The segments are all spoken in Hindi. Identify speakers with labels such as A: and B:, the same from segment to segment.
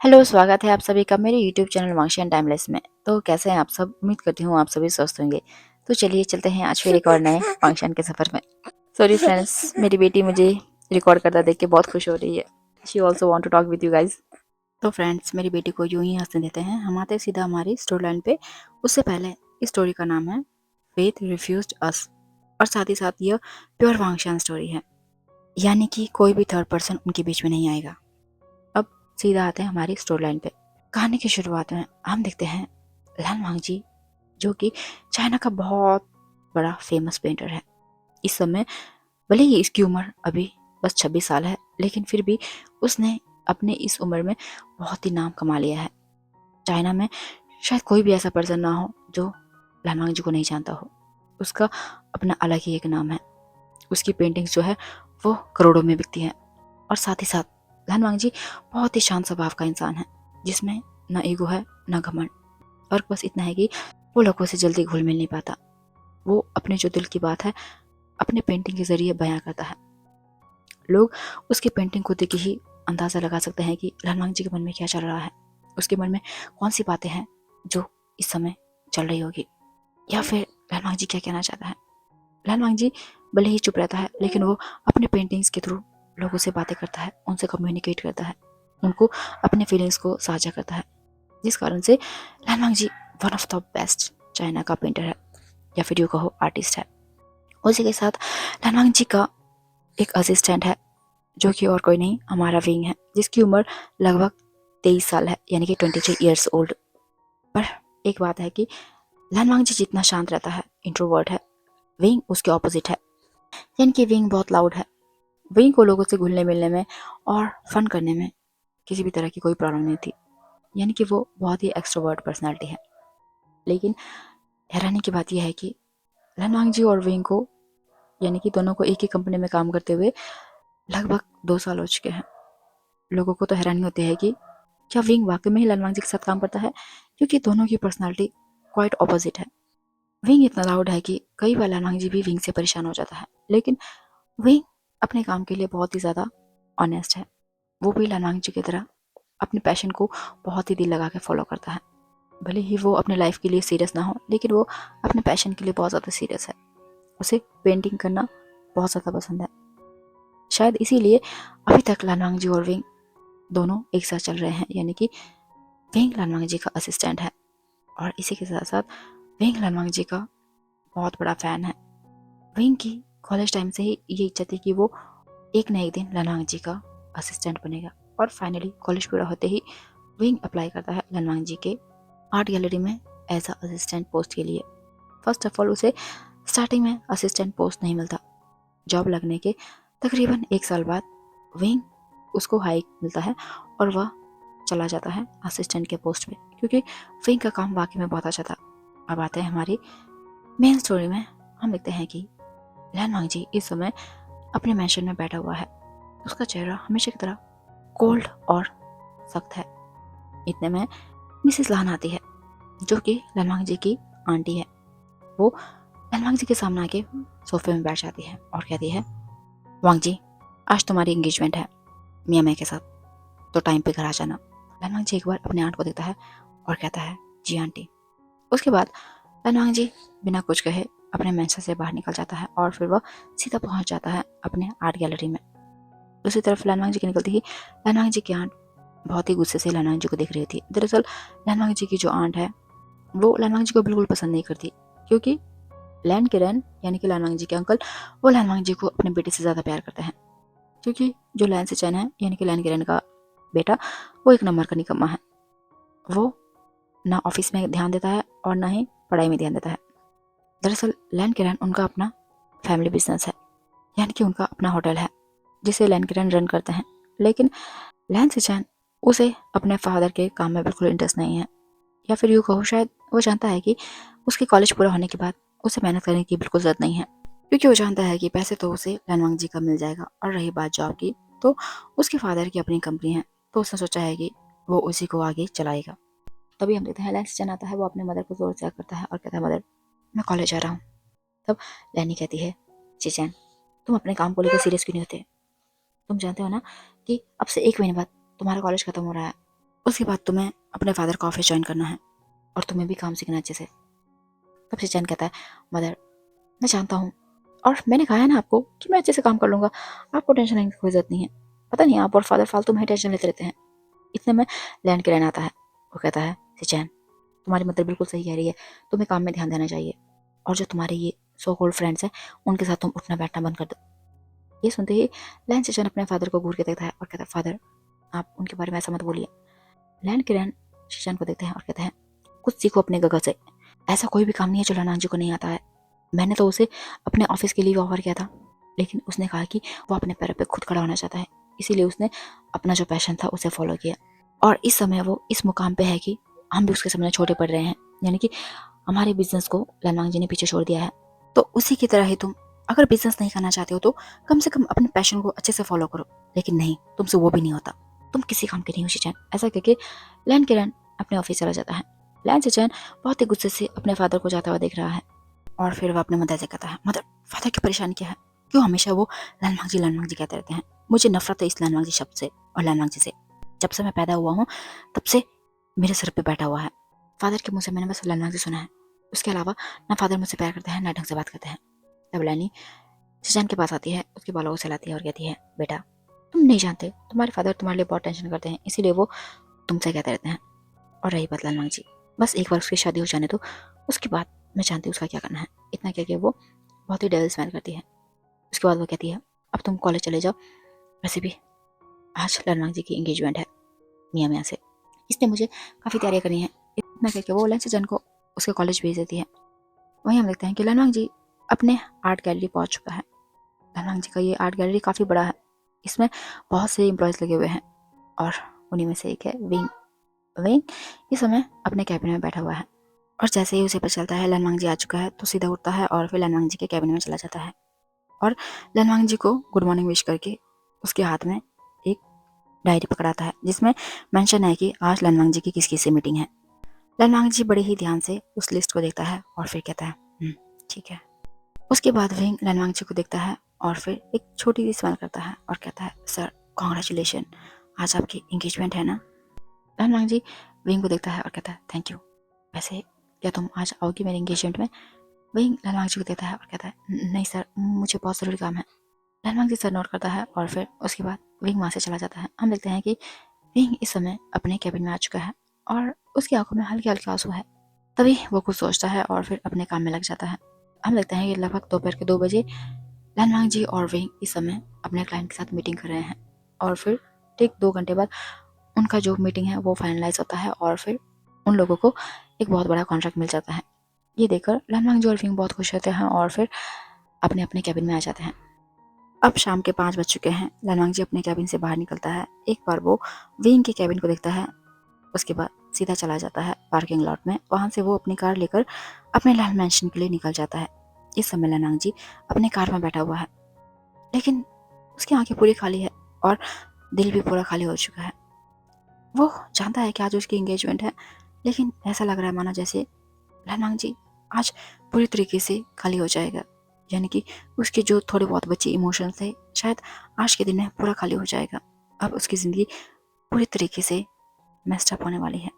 A: हेलो, स्वागत है आप सभी का मेरे यूट्यूब चैनल वांगशियन टाइमलेस में। तो कैसे हैं आप सब? उम्मीद करती हूँ आप सभी स्वस्थ होंगे। तो चलिए चलते हैं आज फिर एक और नए वांगशियन के सफर में। सॉरी फ्रेंड्स, मेरी बेटी मुझे रिकॉर्ड करता देख के बहुत खुश हो रही है। She also want to talk with you guys. तो फ्रेंड्स, मेरी बेटी को यूं ही हंसने देते हैं। हम आते सीधा हमारी स्टोरी लाइन पे। उससे पहले इस स्टोरी का नाम है फेथ रिफ्यूज्ड अस, और साथ ही साथ यह प्योर वांगशियन स्टोरी है, यानी कि कोई भी थर्ड पर्सन उनके बीच में नहीं आएगा। अब सीधा आते हैं हमारी स्टोरी लाइन पे। कहानी की शुरुआत में हम देखते हैं लान वांगजी, जो कि चाइना का बहुत बड़ा फेमस पेंटर है। इस समय भले ही इसकी उम्र अभी बस 26 साल है, लेकिन फिर भी उसने अपने इस उम्र में बहुत ही नाम कमा लिया है। चाइना में शायद कोई भी ऐसा पर्सन ना हो जो लान वांगजी को नहीं जानता हो। उसका अपना अलग ही एक नाम है। उसकी पेंटिंग्स जो है वो करोड़ों में बिकती हैं। और साथ ही साथ लान वांगजी बहुत ही शांत स्वभाव का इंसान है, जिसमें ना ईगो है ना घमंड। फर्क बस इतना है कि वो लोगों से जल्दी घुल मिल नहीं पाता। वो अपने जो दिल की बात है अपने पेंटिंग के जरिए बयां करता है। लोग उसकी पेंटिंग को देख के ही अंदाजा लगा सकते हैं कि लान वांगजी के मन में क्या चल रहा है, उसके मन में कौन सी बातें हैं जो इस समय चल रही होगी, या फिर लान वांगजी क्या कहना चाहता है। लान वांगजी भले ही चुप रहता है, लेकिन वो अपने पेंटिंग्स के थ्रू लोगों से बातें करता है, उनसे कम्युनिकेट करता है, उनको अपने फीलिंग्स को साझा करता है, जिस कारण से Lan Wangji one of the best China का पेंटर है, या फिर यूँ कहो आर्टिस्ट है। उसी के साथ लान वांगजी का एक असिस्टेंट है, जो कि और कोई नहीं हमारा विंग है, जिसकी उम्र लगभग 23 साल है, यानी कि 23 ईयर्स ओल्ड। पर एक बात है कि लान वांगजी जितना शांत रहता है, इंट्रोवर्ट है, विंग उसके ऑपोजिट है। यानी कि विंग बहुत लाउड है। विंग को लोगों से घुलने मिलने में और फन करने में किसी भी तरह की कोई प्रॉब्लम नहीं थी। यानी कि वो बहुत ही एक्सट्रोवर्ट पर्सनालिटी है। लेकिन हैरानी की बात यह है कि लान वांगजी और विंग को, यानी कि दोनों को एक ही कंपनी में काम करते हुए लगभग 2 साल हो चुके हैं। लोगों को तो हैरानी होती है कि क्या विंग वाकई में ही लान वांगजी के साथ काम करता है, क्योंकि दोनों की पर्सनालिटी क्वाइट ऑपोजिट है। विंग इतना लाउड है कि कई बार लान वांगजी भी विंग से परेशान हो जाता है, लेकिन विंग अपने काम के लिए बहुत ही ज़्यादा ऑनेस्ट है। वो भी लान वांगजी की तरह अपने पैशन को बहुत ही दिल लगा के फॉलो करता है। भले ही वो अपने लाइफ के लिए सीरियस ना हो, लेकिन वो अपने पैशन के लिए बहुत ज़्यादा सीरियस है। उसे पेंटिंग करना बहुत ज़्यादा पसंद है। शायद इसीलिए अभी तक लान वांगजी और विंग दोनों एक साथ चल रहे हैं, यानी कि विंग लान वांगजी का असिस्टेंट है, और इसी के साथ साथ विंग लान वांगजी का बहुत बड़ा फैन है। विंग की कॉलेज टाइम से ही ये इच्छा थी कि वो एक न एक दिन लान वांगजी का असिस्टेंट बनेगा, और फाइनली कॉलेज पूरा होते ही विंग अप्लाई करता है लान वांगजी के आर्ट गैलरी में एज अ असिस्टेंट पोस्ट के लिए। फर्स्ट ऑफ ऑल उसे स्टार्टिंग में असिस्टेंट पोस्ट नहीं मिलता। जॉब लगने के तकरीबन 1 साल बाद विंग उसको हाइक मिलता है, और वह चला जाता है असिस्टेंट के पोस्ट पे, क्योंकि विंग का काम वाकई में बहुत अच्छा था। अब आते हैं हमारी मेन स्टोरी में। हम देखते हैं कि लान वांगजी इस समय अपने मैंशन में बैठा हुआ है। उसका चेहरा हमेशा की तरह कोल्ड और सख्त है। इतने में मिसेस लान आती है, जो कि लान वांगजी की आंटी है। वो लान वांगजी के सामने आके सोफे में बैठ जाती है और कहती है, वांगजी, आज तुम्हारी एंगेजमेंट है मियाँ मैं के साथ, तो टाइम पे घर आ जाना। लान वांगजी एक बार अपने आंट को देखता है और कहता है, जी आंटी। उसके बाद लान वांगजी बिना कुछ कहे अपने मैंशन से बाहर निकल जाता है, और फिर वह सीधा पहुंच जाता है अपने आर्ट गैलरी में। दूसरी तरफ लान वांगजी की निकलती ही लान वांगजी की आंट बहुत ही गुस्से से लान वांगजी को देख रही थी। दरअसल लान वांगजी की जो आंट है वो लान वांगजी को बिल्कुल पसंद नहीं करती, क्योंकि लैन किरण यानी कि लान वांगजी के अंकल, वो लान वांगजी को अपने बेटे से ज़्यादा प्यार करते हैं। क्योंकि जो लैन सिचन है यानी कि लैन किरण का बेटा, वो एक नंबर का निकम्मा है। वो ना ऑफिस में ध्यान देता है और ना ही पढ़ाई में ध्यान देता है। दरअसल लैन किरण उनका अपना फैमिली बिजनेस है, यानी कि उनका अपना होटल है जिसे लैन किरण रन करते हैं। लेकिन लैन सिचन, उसे अपने फादर के काम में बिल्कुल इंटरेस्ट नहीं है, या फिर यूँ कहो शायद वो जानता है कि उसके कॉलेज पूरा होने के बाद उसे मेहनत करने की बिल्कुल ज़रूरत नहीं है, क्योंकि वो जानता है कि पैसे तो उसे लान वांगजी का मिल जाएगा। और रही बात जॉब की, तो उसके फादर की अपनी कंपनी है, तो उसने सोचा है कि वो उसी को आगे चलाएगा। तभी हम देखते हैं लैन सिचन आता है, वो अपने मदर को जोर से करता है और कहता है, मदर मैं कॉलेज जा रहा हूँ। तब लैनी कहती है, चिचन तुम अपने काम को लेकर सीरियस क्यों नहीं होते? तुम जानते हो ना कि अब से 1 महीने बाद तुम्हारा कॉलेज खत्म हो रहा है, उसके बाद तुम्हें अपने फादर का ऑफिस ज्वाइन करना है और तुम्हें भी काम सीखना है अच्छे से। तब शिचैन कहता है, मदर मैं जानता हूँ और मैंने कहा है ना आपको कि मैं अच्छे से काम कर लूंगा, आपको टेंशन लेने की कोई जरूरत नहीं है। पता नहीं आप और फादर फालतू में टेंशन लेते रहते हैं। इतने में लैंड के रहना आता है। वो कहता है, शिचैन तुम्हारी मदर बिल्कुल सही कह रही है, तुम्हें काम में ध्यान देना चाहिए और जो तुम्हारे ये सो कॉल्ड फ्रेंड्स हैं उनके साथ तुम उठना बैठना बंद कर दो। ये सुनते ही लैंड शिचैन अपने फादर को घूर के देखता है और कहता है, फादर आप उनके बारे में ऐसा मत बोलिए। लैंड किरण शिचैन को देखते हैं और कहते हैं, कुछ सीखो अपने गगन से। ऐसा कोई भी काम नहीं है जो लैंड जी को नहीं आता है। मैंने तो उसे अपने ऑफिस के लिए ऑफर किया था, लेकिन उसने कहा कि वो अपने पैरों पे खुद खड़ा होना चाहता है, इसीलिए उसने अपना जो पैशन था उसे फॉलो किया और इस समय वो इस मुकाम पे है कि हम भी उसके सामने छोटे पड़ रहे हैं। यानी कि हमारे बिजनेस को लैंड जी ने पीछे छोड़ दिया है। तो उसी की तरह ही तुम अगर बिजनेस नहीं करना चाहते हो तो कम से कम अपने पैशन को अच्छे से फॉलो करो। लेकिन नहीं, तुमसे वो भी नहीं होता, तुम किसी काम के नहीं हो शिचैन। ऐसा कहके लैंड किरण अपने ऑफिस चला जाता है। लैंड शिचैन बहुत ही गुस्से से अपने फादर को जाता हुआ देख रहा है और फिर वो अपने मदर से कहता है, मदर फादर की परेशानी क्या है? क्यों हमेशा वो लैंड जी कहते रहते हैं? मुझे नफरत है इस लैंड जी शब्द से और लैंड जी से। जब से मैं पैदा हुआ हूँ तब से मेरे सर पे बैठा हुआ है। फादर के मुंह से मैंने बस लैंड जी सुना है, उसके अलावा ना फादर मुझसे प्यार करते हैं ना ढंग से बात करते हैं। तब लैनी शिचैन के पास आती है, उसके बालों को सहलाती है और कहती है, बेटा तुम नहीं जानते, तुम्हारे फादर तुम्हारे लिए बहुत टेंशन करते हैं, इसीलिए वो तुमसे कहते रहते हैं। और रही बात लैंड जी, बस एक बार उसकी शादी हो जाने दो, उसके बाद मैं जानती हूँ उसका क्या करना है। इतना कह के वो बहुत ही डेविल स्माइल करती है। उसके बाद वो कहती है, अब तुम कॉलेज चले जाओ, वैसे भी आज लैंड जी की एंगेजमेंट है मियाँ मियाँ से, इसने मुझे काफ़ी तैयारी करनी है। इतना कहकर वो लैंड शिचैन को उसके कॉलेज भेज देती है। वहीं हम देखते हैं कि लैंड जी अपने आर्ट गैलरी पहुंच चुका है। लैंड जी का ये आर्ट गैलरी काफ़ी बड़ा है, इसमें बहुत से एम्प्लॉयज़ लगे हुए हैं और उन्हीं में से एक है विंग। विंग इस समय अपने कैबिन में बैठा हुआ है और जैसे ही उसे पता चलता है लैंड जी आ चुका है तो सीधा उठता है और फिर लैंड जी के कैबिन में चला जाता है और लैंड जी को गुड मॉर्निंग विश करके उसके हाथ में एक डायरी पकड़ाता है जिसमें मेंशन है कि आज लैंड जी की किस किस से मीटिंग है। लैंड जी बड़े ही ध्यान से उस लिस्ट को देखता है और फिर कहता है, ठीक है। उसके बाद विंग लैंड जी को देखता है और फिर एक छोटी सी स्माइल करता है और कहता है, सर कॉन्ग्रेचुलेशन, आज आपकी एंगेजमेंट है ना? लैंड जी विंग को देखता है और कहता है, थैंक यू, वैसे क्या तुम आज आओगी मेरे एंगेजमेंट में? विंग लैंड जी को देखता है और कहता है, नहीं सर, मुझे बहुत ज़रूरी काम है। लैंड जी सर नोट करता है और फिर उसके बाद विंग वहाँ से चला जाता है। हम देखते हैं कि विंग इस समय अपने कैबिन में आ चुका है और उसकी आंखों में हल्के हल्के आंसू है। तभी वो कुछ सोचता है और फिर अपने काम में लग जाता है। हम देखते हैं कि लगभग दोपहर के 2 बजे लैंड जी और विंग इस समय अपने क्लाइंट के साथ मीटिंग कर रहे हैं और फिर ठीक 2 घंटे बाद उनका जो मीटिंग है वो फाइनलाइज होता है और फिर उन लोगों को एक बहुत बड़ा कॉन्ट्रैक्ट मिल जाता है। ये देखकर लैंड जी और विंग बहुत खुश होते हैं और फिर अपने अपने कैबिन में आ जाते हैं। अब शाम के 5 बज चुके हैं। लैंड जी अपने कैबिन से बाहर निकलता है। एक बार वो विंग के कैबिन को देखता है, उसके बाद सीधा चला जाता है पार्किंग लॉट में। वहां से वो अपनी कार लेकर अपने लैंड मैंशन के लिए निकल जाता है। इस समय लैंड जी अपनी कार में बैठा हुआ है, लेकिन उसकी आंखें पूरी खाली है और दिल भी पूरा खाली हो चुका है। वो जानता है कि आज उसकी एंगेजमेंट है, लेकिन ऐसा लग रहा है मानो जैसे लैंड जी आज पूरी तरीके से खाली हो जाएगा। यानी कि उसके जो थोड़े बहुत बचे इमोशंस थे शायद आज के दिन में पूरा खाली हो जाएगा। अब उसकी ज़िंदगी पूरी तरीके से मेस्ड अप होने वाली है।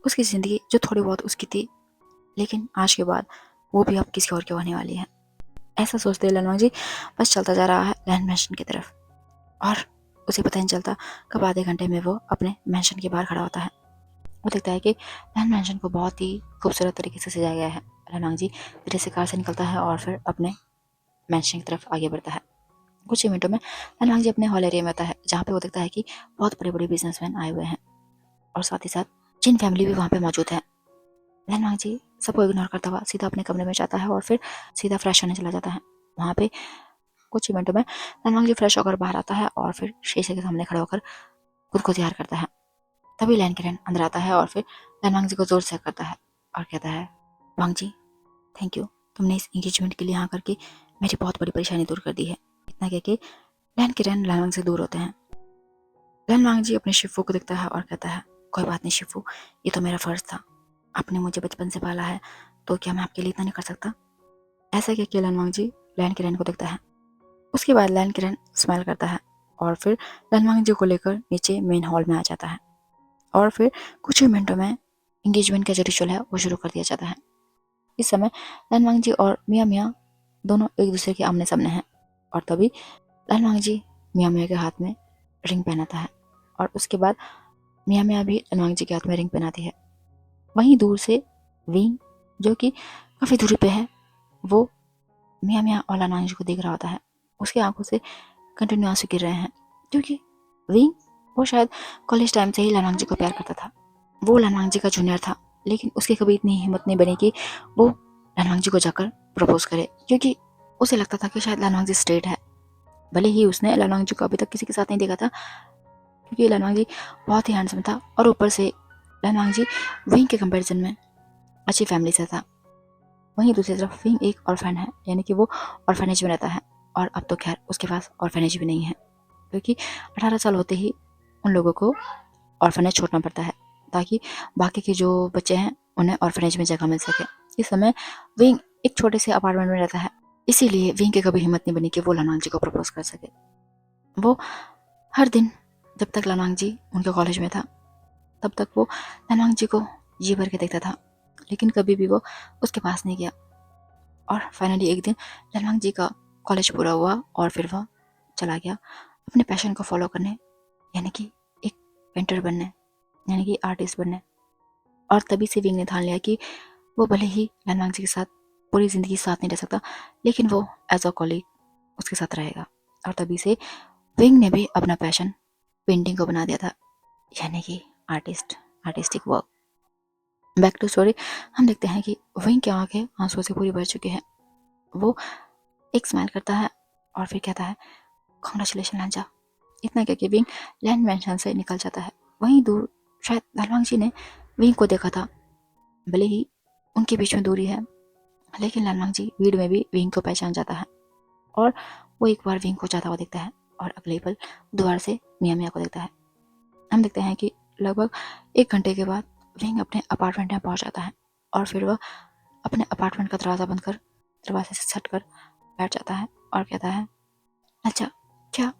A: उसकी ज़िंदगी जो थोड़ी बहुत उसकी थी, लेकिन आज के बाद वो भी अब किसी और की होने वाली है। ऐसा सोचते लैंड जी बस चलता जा रहा है लैंड मैंशन की तरफ और उसे पता नहीं चलता कब आधे घंटे में वो अपने मैंशन के बाहर खड़ा होता है। वो देखता है कि लैंड मैंशन को बहुत ही खूबसूरत तरीके से सजाया गया है। लैंड जी धीरे से कार से निकलता है और फिर अपने मैंशन की तरफ आगे बढ़ता है। कुछ ही मिनटों में लैंड जी अपने हॉल एरिया में आता है, जहाँ पे वो देखता है कि बहुत बड़े बड़े बिजनेसमैन आए हुए हैं और साथ ही साथ जिन फैमिली भी वहाँ पे मौजूद है। लैंड जी सबको इग्नोर करता हुआ सीधा अपने कमरे में जाता है और फिर सीधा फ्रेश होने चला जाता है। वहाँ पे कुछ ही मिनटों में लैंड जी फ्रेश होकर बाहर आता है और फिर शीशे के सामने खड़ा होकर खुद को तैयार करता है। तभी लैंड किरण अंदर आता है और फिर लैंड जी को जोर से करता है और कहता है, वांग जी थैंक यू, तुमने इस एंगेजमेंट के लिए यहाँ करके मेरी बहुत बड़ी परेशानी दूर कर दी है। इतना कह के लैंड किरण लैंड से दूर होते हैं। लैंड जी अपने शिफू को देखता है और कहता है, कोई बात नहीं शिफू, ये तो मेरा फर्ज था, आपने मुझे बचपन से पाला है तो क्या मैं आपके लिए इतना नहीं कर सकता? ऐसा कह के लैंड जी लैंड किरण को देखता है। उसके बाद लैंड किरण स्माइल करता है और फिर लैंड जी को लेकर नीचे मेन हॉल में आ जाता है। और फिर कुछ ही मिनटों में एंगेजमेंट का जो रिचुअल है वो शुरू कर दिया जाता है। इस समय लान जी और मियाँ दोनों एक दूसरे के आमने सामने हैं और तभी लान जी मियाँ के हाथ में रिंग पहनाता है और उसके बाद मियाँ भी लान जी के हाथ में रिंग पहनाती है। वहीं दूर से विंग जो कि काफ़ी दूरी पे है वो मियाँ और लान जी को देख रहा होता है। उसकी आंखों से कंटिन्यू आंसू गिर रहे हैं क्योंकि विंग वो शायद कॉलेज टाइम से ही लान जी को प्यार करता था। वो लान जी का जूनियर था लेकिन उसकी कभी इतनी हिम्मत नहीं बनी कि वो लान जी को जाकर प्रपोज करे क्योंकि उसे लगता था कि शायद लान जी स्ट्रेट है। भले ही उसने लान जी को अभी तक किसी के साथ नहीं देखा था क्योंकि लान जी बहुत ही हैंडसम था और ऊपर से लान जी विंग के कंपैरिजन में अच्छी फैमिली से था। वहीं दूसरी तरफ विंग एक ऑर्फन है यानी कि वो ऑर्फनेज में रहता है और अब तो खैर उसके पास ऑर्फनेज भी नहीं है क्योंकि 18 साल होते ही उन लोगों को ऑर्फनेज छोड़ना पड़ता है ताकि बाकी के जो बच्चे हैं उन्हें ऑर्फनेज में जगह मिल सके। इस समय विंग एक छोटे से अपार्टमेंट में रहता है, इसीलिए विंग की कभी हिम्मत नहीं बनी कि वो लानांग जी को प्रपोज कर सके। वो हर दिन जब तक लानांग जी उनके कॉलेज में था तब तक वो लानांग जी को जी भर के देखता था लेकिन कभी भी वो उसके पास नहीं गया। और फाइनली एक दिन लानांग जी का कॉलेज पूरा हुआ और फिर वह चला गया अपने पैशन को फॉलो करने यानी कि एक पेंटर बनने यानी कि आर्टिस्ट बनने। और तभी से विंग ने ठान लिया कि वो भले ही लानांग जी के साथ पूरी ज़िंदगी साथ नहीं रह सकता लेकिन वो एज अ कॉलीग उसके साथ रहेगा। और तभी से विंग ने भी अपना पैशन पेंटिंग को बना दिया था यानी कि artistic work. Back to story, हम देखते हैं कि विंग की आंखें आंसुओं से पूरी भर चुकी हैं। वो एक स्माइल करता है और फिर कहता है कॉन्ग्रेचुलेशन लांजा। इतना कह के विंग लैंड मेंशन से निकल जाता है। वहीं दूर शायद लालवांग जी ने विंग को देखा था। भले ही उनके बीच में दूरी है लेकिन लालवांग जी भीड़ में भी विंग को पहचान जाता है और वो एक बार विंग को जाता हुआ देखता है और अगले पल दोबारा से मियाँ को देखता है। हम देखते हैं कि लगभग 1 घंटे के बाद विंग अपने अपार्टमेंट में पहुंच जाता है और फिर वह अपने अपार्टमेंट का दरवाज़ा बंद कर दरवाजे से सट कर बैठ जाता है और कहता है अच्छा, क्या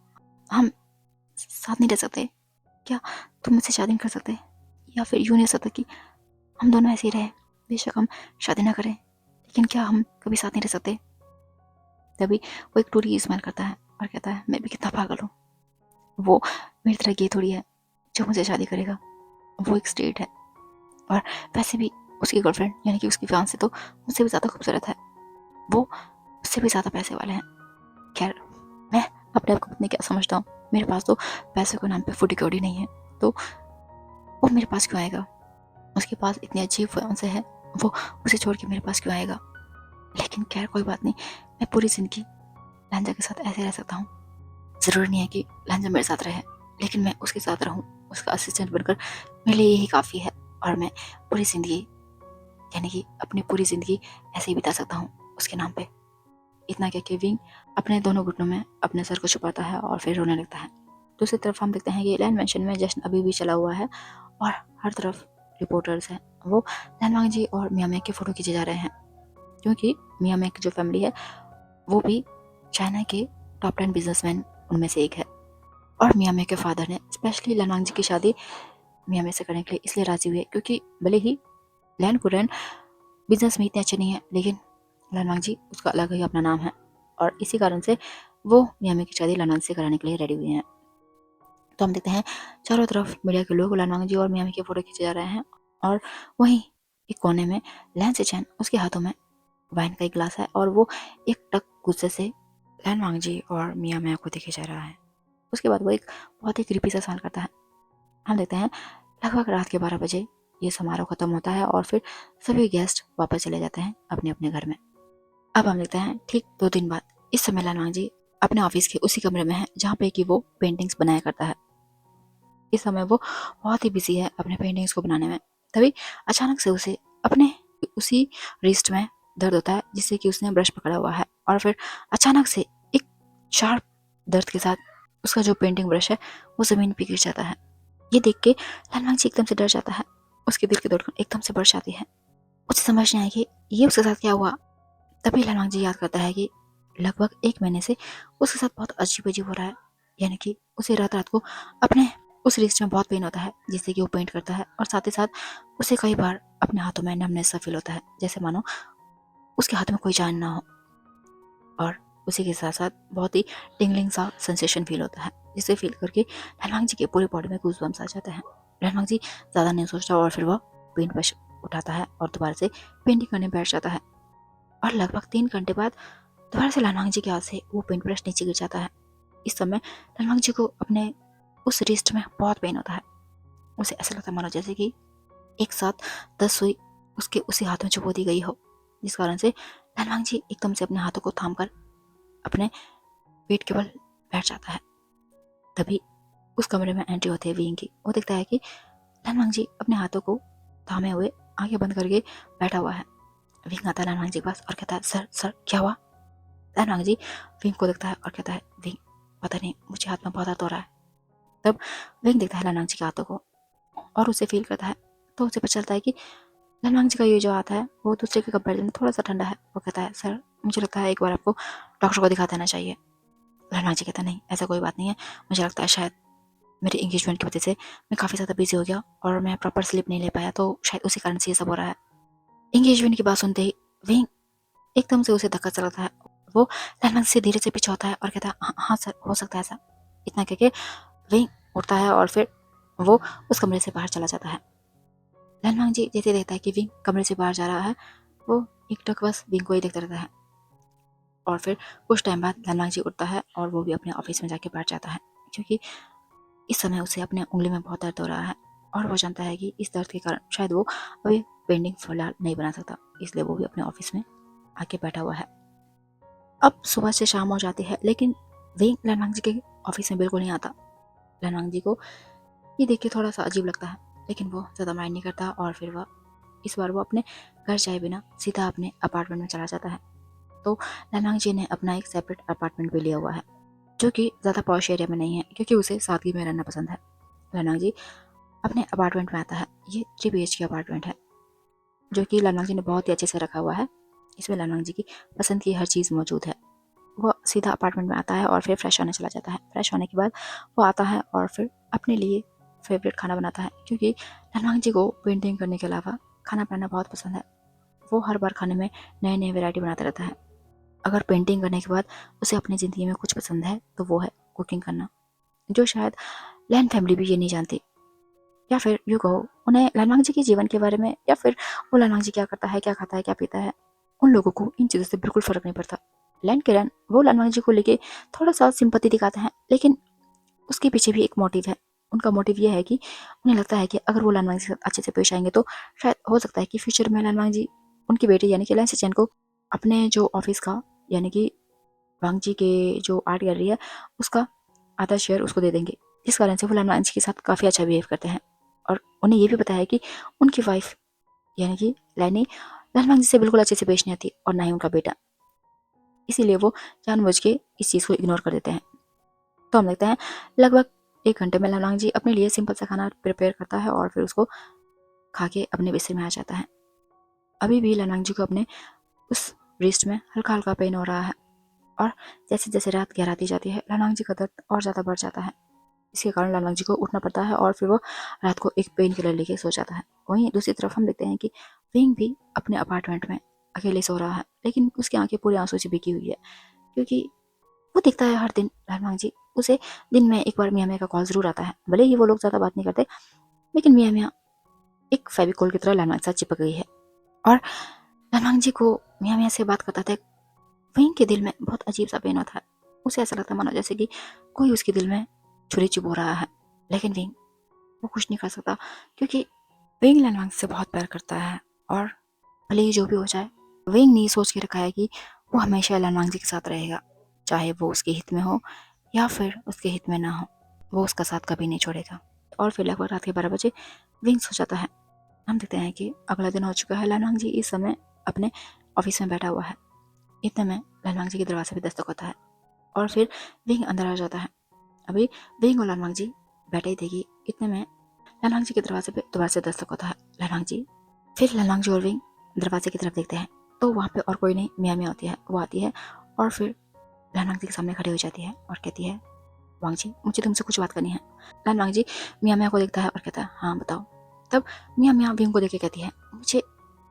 A: हम साथ नहीं रह सकते? क्या तुम मुझसे शादी नहीं कर सकते? या फिर यूँ नहीं हो सकता कि हम दोनों ऐसे ही रहे, बेशक हम शादी ना करें लेकिन क्या हम कभी साथ नहीं रह सकते? तभी वो एक टूटी स्माइल करता है और कहता है मैं भी कितना पागल हूँ। वो मेरी तरह गे थोड़ी है जो मुझे शादी करेगा। वो एक स्ट्रेट है और वैसे भी उसकी गर्लफ्रेंड यानी कि उसकी फियांसे तो मुझसे भी ज़्यादा खूबसूरत है। वो उससे भी ज़्यादा पैसे वाले हैं। खैर, मैं अपने आप को इतने क्या समझता हूँ, मेरे पास तो पैसे के नाम पे फूटी कौड़ी नहीं है तो वो मेरे पास क्यों आएगा? उसके पास इतनी अच्छी फियांसे है, वो उसे छोड़ के मेरे पास क्यों आएगा? लेकिन खैर कोई बात नहीं, मैं पूरी ज़िंदगी लांजा के साथ ऐसे रह सकता हूँ। ज़रूरी नहीं है कि लांजा मेरे साथ रहे लेकिन मैं उसके साथ रहूँ, उसका असिस्टेंट बनकर मेरे लिए यही काफ़ी है और मैं पूरी ज़िंदगी यानी कि अपनी पूरी ज़िंदगी ऐसे ही बिता सकता हूँ उसके नाम पे। इतना कह के विंग अपने दोनों घुटनों में अपने सर को छुपाता है और फिर रोने लगता है। दूसरी तरफ हम देखते हैं कि लैंड मेंशन में जश्न अभी भी चला हुआ है और हर तरफ रिपोर्टर्स हैं। वो लैंडवांग जी और मियाँ मैक के फ़ोटो खींचे जा रहे हैं क्योंकि मियाँ मैक की जो फैमिली है वो भी चाइना के टॉप 10 बिजनेसमैन उनमें से एक है। और मियाँ मैक के फादर ने स्पेशली लैंडवांग जी की शादी मियाँ मैक से करने के लिए इसलिए राजी हुए क्योंकि भले ही लैंड कुरैन बिजनेस में इतने अच्छे नहीं है लेकिन लैंडवांग जी उसका अलग ही अपना नाम है और इसी कारण से वो मियाँ मैक की शादी लानांग से कराने के लिए रेडी हुए हैं। तो हम देखते हैं चारों तरफ मीडिया के लोग लानांग जी और मियाँ मैक के फोटो खींचे जा रहे हैं और वहीं एक कोने में लैन से चैन उसके हाथों में वाइन का एक गिलास है और वो एक टक गुस्से से लैनवांग जी और मियाँ मैक को देखे जा रहा है। उसके बाद वो एक बहुत ही क्रीपी सा सवाल करता है। हम देखते हैं लगभग रात के 12 बजे ये समारोह खत्म होता है और फिर सभी गेस्ट वापस चले जाते हैं अपने अपने घर में। अब हम देखते हैं ठीक 2 दिन बाद इस समय लानवांग जी अपने ऑफिस के उसी कमरे में है जहाँ पे कि वो पेंटिंग्स बनाया करता है। इस समय वो बहुत ही बिजी है अपने पेंटिंग्स को बनाने में। तभी अचानक से उसे अपने उसी रिस्ट में दर्द होता है जिससे कि उसने ब्रश पकड़ा हुआ है और फिर अचानक से एक शार्प दर्द के साथ उसका जो पेंटिंग ब्रश है वो जमीन पे गिर जाता है। ये देख के लानवांग जी एकदम से डर जाता है। उसके दिल की धड़कन एकदम से बढ़ जाती है। उसे समझ नहीं आई कि ये उसके साथ क्या हुआ। तभी लालवांग जी याद करता है कि लगभग 1 महीने से उसके साथ बहुत अजीब अजीब हो रहा है यानी कि उसे रात रात को अपने उस रिस्ट में बहुत पेन होता है जिससे कि वो पेंट करता है, और साथ ही साथ उसे कई बार अपने हाथों में नमनेस सा फील होता है, जैसे मानो उसके हाथ में कोई जान ना हो। और उसी के साथ साथ बहुत ही टिंगलिंग सा सेंसेशन फील होता है, जिसे फील करके लहलवांग जी के पूरे बॉडी में गूज़बम्स आ जाते हैं। लहलवांग जी ज़्यादा नहीं सोचता और फिर वह पेंट ब्रश उठाता है और दोबारा से पेंटिंग करने बैठ जाता है। और लगभग 3 घंटे बाद दोबारा से लहलवांग जी के हाथ से वो पेंट ब्रश नीचे गिर जाता है। इस समय लहलवांग जी को अपने उस रिस्ट में बहुत पेन होता है। उसे ऐसा लगता है मानो जैसे कि एक साथ 10 सुई उसके उसी हाथ में चुभो दी गई हो, जिस कारण से लहलवांग जी एकदम से अपने हाथों को थाम कर अपने पेट के बल बैठ जाता है। तभी उस कमरे में एंट्री होती है विंग की। वो देखता है कि लहलवांग जी अपने हाथों को थामे हुए आंखें बंद करके बैठा हुआ है। विंग आता है लहलवांग जी के पास और कहता है, सर सर क्या हुआ? लहलवांग जी विंग को देखता है और कहता है, विंग पता नहीं मुझे हाथ में बहुत दर्द हो रहा है। तब विंग देखता है लहलवांग जी के हाथों को और उसे फील करता है, तो उसे पता चलता है कि लहलवांग जी का ये जो हाथ है वो दूसरे के कंपेरिजन में थोड़ा सा ठंडा है। वो कहता है, सर मुझे लगता है एक बार आपको डॉक्टर को दिखा देना चाहिए। लहलवांग जी कहता है, नहीं ऐसा कोई बात नहीं है, मुझे लगता है शायद मेरे एंगेजमेंट की वजह से मैं काफ़ी ज़्यादा बिजी हो गया और मैं प्रॉपर स्लीप नहीं ले पाया, तो शायद उसी कारण से ये सब हो रहा है। एंगेजमेंट की बात सुनते ही विंग एकदम से उसे धक्का सा लगता है। वो लहलवांग से धीरे से पीछे होता है और कहता है, हाँ हाँ सर हो सकता है ऐसा। इतना कह के विंग उठता है और फिर वो उस कमरे से बाहर चला जाता है। लहलवांग जी जैसे देखता है कि विंग कमरे से बाहर जा रहा है, वो एकटक बस विंग को ही देखता रहता है। और फिर कुछ टाइम बाद लहलवांग जी उठता है और वो भी अपने ऑफिस में जाके बैठ जाता है, क्योंकि इस समय उसे अपने उंगली में बहुत दर्द हो रहा है और वो जानता है कि इस दर्द के कारण शायद वो अभी पेंटिंग फिलहाल नहीं बना सकता, इसलिए वो भी अपने ऑफिस में आके बैठा हुआ है। अब सुबह से शाम हो जाती है, लेकिन विंग लहलवांग जी के ऑफिस में बिल्कुल नहीं आता। लहलवांग जी को ये देख के थोड़ा सा अजीब लगता है, लेकिन वो ज़्यादा माइंड नहीं करता और फिर वह इस बार वो अपने घर जाए बिना सीधा अपने अपार्टमेंट में चला जाता है। तो लहलवांग जी ने अपना एक सेपरेट अपार्टमेंट भी लिया हुआ है, जो कि ज़्यादा पॉश एरिया में नहीं है, क्योंकि उसे सादगी में रहना पसंद है। लहलवांग जी अपने अपार्टमेंट में आता है। ये 3 BHK अपार्टमेंट है, जो कि लहलवांग जी ने बहुत ही अच्छे से रखा हुआ है। इसमें लहलवांग जी की पसंद की हर चीज़ मौजूद है। वो सीधा अपार्टमेंट में आता है और फिर फ्रेश होने चला जाता है। फ्रेश होने के बाद वो आता है और फिर अपने लिए फेवरेट खाना बनाता है, क्योंकि लहलवांग जी को पेंटिंग करने के अलावा खाना बनाना बहुत पसंद है। वो हर बार खाने में नए नए वैरायटी बनाता रहता है। अगर पेंटिंग करने के बाद उसे अपनी ज़िंदगी में कुछ पसंद है तो वो है कुकिंग करना, जो शायद लैन फैमिली भी ये नहीं जानती। या फिर यूँ कहो, उन्हें लहलवांग जी के जीवन के बारे में या फिर वो लहलवांग जी क्या करता है, क्या खाता है, क्या पीता है, उन लोगों को इन चीज़ों से बिल्कुल फ़र्क नहीं पड़ता। लैन के रन वो लहलवांग जी को लेके थोड़ा-सा सिंपैथी दिखाते हैं, लेकिन उसके पीछे भी एक मोटिव है। उनका मोटिव ये है कि उन्हें लगता है कि अगर वो लहलवांग जी के साथ अच्छे से पेश आएँगे तो शायद हो सकता है कि फ्यूचर में लहलवांग जी उनकी बेटी यानी कि लैन सेचेन को अपने जो ऑफ़िस का यानी कि वांग जी के जो आर्ट गैलरी है उसका आधा शेयर उसको दे देंगे। जिस कारण से वो लहलवांग जी के साथ काफ़ी अच्छा बिहेव करते हैं। और उन्हें ये भी पता है कि उनकी वाइफ यानी कि लैनी लहलवांग जी से बिल्कुल अच्छे से पेश नहीं आती और ना ही उनका बेटा। इसीलिए वो जानबूझ के इस चीज़ को इग्नोर कर देते हैं। तो हम देखते हैं लगभग 1 घंटे में लहलवांग जी अपने लिए सिंपल सा खाना प्रिपेयर करता है और फिर उसको खा के अपने बिस्तर में आ जाता है। अभी भी लहलवांग जी को अपने उस रिस्ट में हल्का-हल्का पेन हो रहा है और जैसे-जैसे रात गहराती जाती है लहलवांग जी का दर्द और ज़्यादा बढ़ जाता है। इसके कारण लहलवांग जी को उठना पड़ता है और फिर वो रात को एक पेन किलर लेके सो जाता है। वहीं दूसरी तरफ हम देखते हैं कि विंग भी अपने अपार्टमेंट में अकेले सो रहा है, लेकिन उसकी आंखें पूरी आंसू से भीगी हुई है, क्योंकि वो देखता है हर दिन लहलवांग जी उसे दिन में एक बार मियाँ मियाँ का कॉल ज़रूर आता है। भले ही वो लोग ज़्यादा बात नहीं करते, लेकिन मियाँ मियाँ एक फेविकोल की तरह लहलवांग के साथ चिपक गई है। और लहलवांग जी को मियाँ मियाँ से बात करता था, विंग के दिल में बहुत अजीब सा पेन होता है। उसे ऐसा लगता है मानो जैसे कि कोई उसके दिल में छुरी चुभो रहा है, लेकिन विंग वो कुछ नहीं कर सकता, क्योंकि विंग लहलवांग से बहुत प्यार करता है। और भले ही जो भी हो जाए, विंग ने सोच के रखा है कि वो हमेशा लहलवांग जी के साथ रहेगा, चाहे वो उसके हित में हो या फिर उसके हित में ना हो, वो उसका साथ कभी नहीं छोड़ेगा। और फिर लगभग रात के 12 बजे विंग सो जाता है। हम देखते हैं कि अगला दिन हो चुका है। लहलवांग जी इस समय अपने ऑफिस में बैठा हुआ है। इतने में लहलवांग जी के दरवाजे पे दस्तक होता है और फिर विंग अंदर आ जाता है। अभी विंग और लहलवांग जी बैठे ही थे कि इतने में लहलवांग जी के दरवाजे पे दोबारा से दस्तक होता है। लहलवांग जी और विंग दरवाजे की तरफ देखते हैं, तो वहाँ पे और कोई नहीं, मियाँ मियाँ होती है। वो आती है और फिर लहलवांग जी के सामने खड़ी हो जाती है और कहती है, वांग जी, मुझे तुमसे कुछ बात करनी है। लान वांग जी मियाँ मियाँ को देखता है और कहता है, हाँ बताओ। तब मियाँ मियाँ विंग को देख के कहती है, मुझे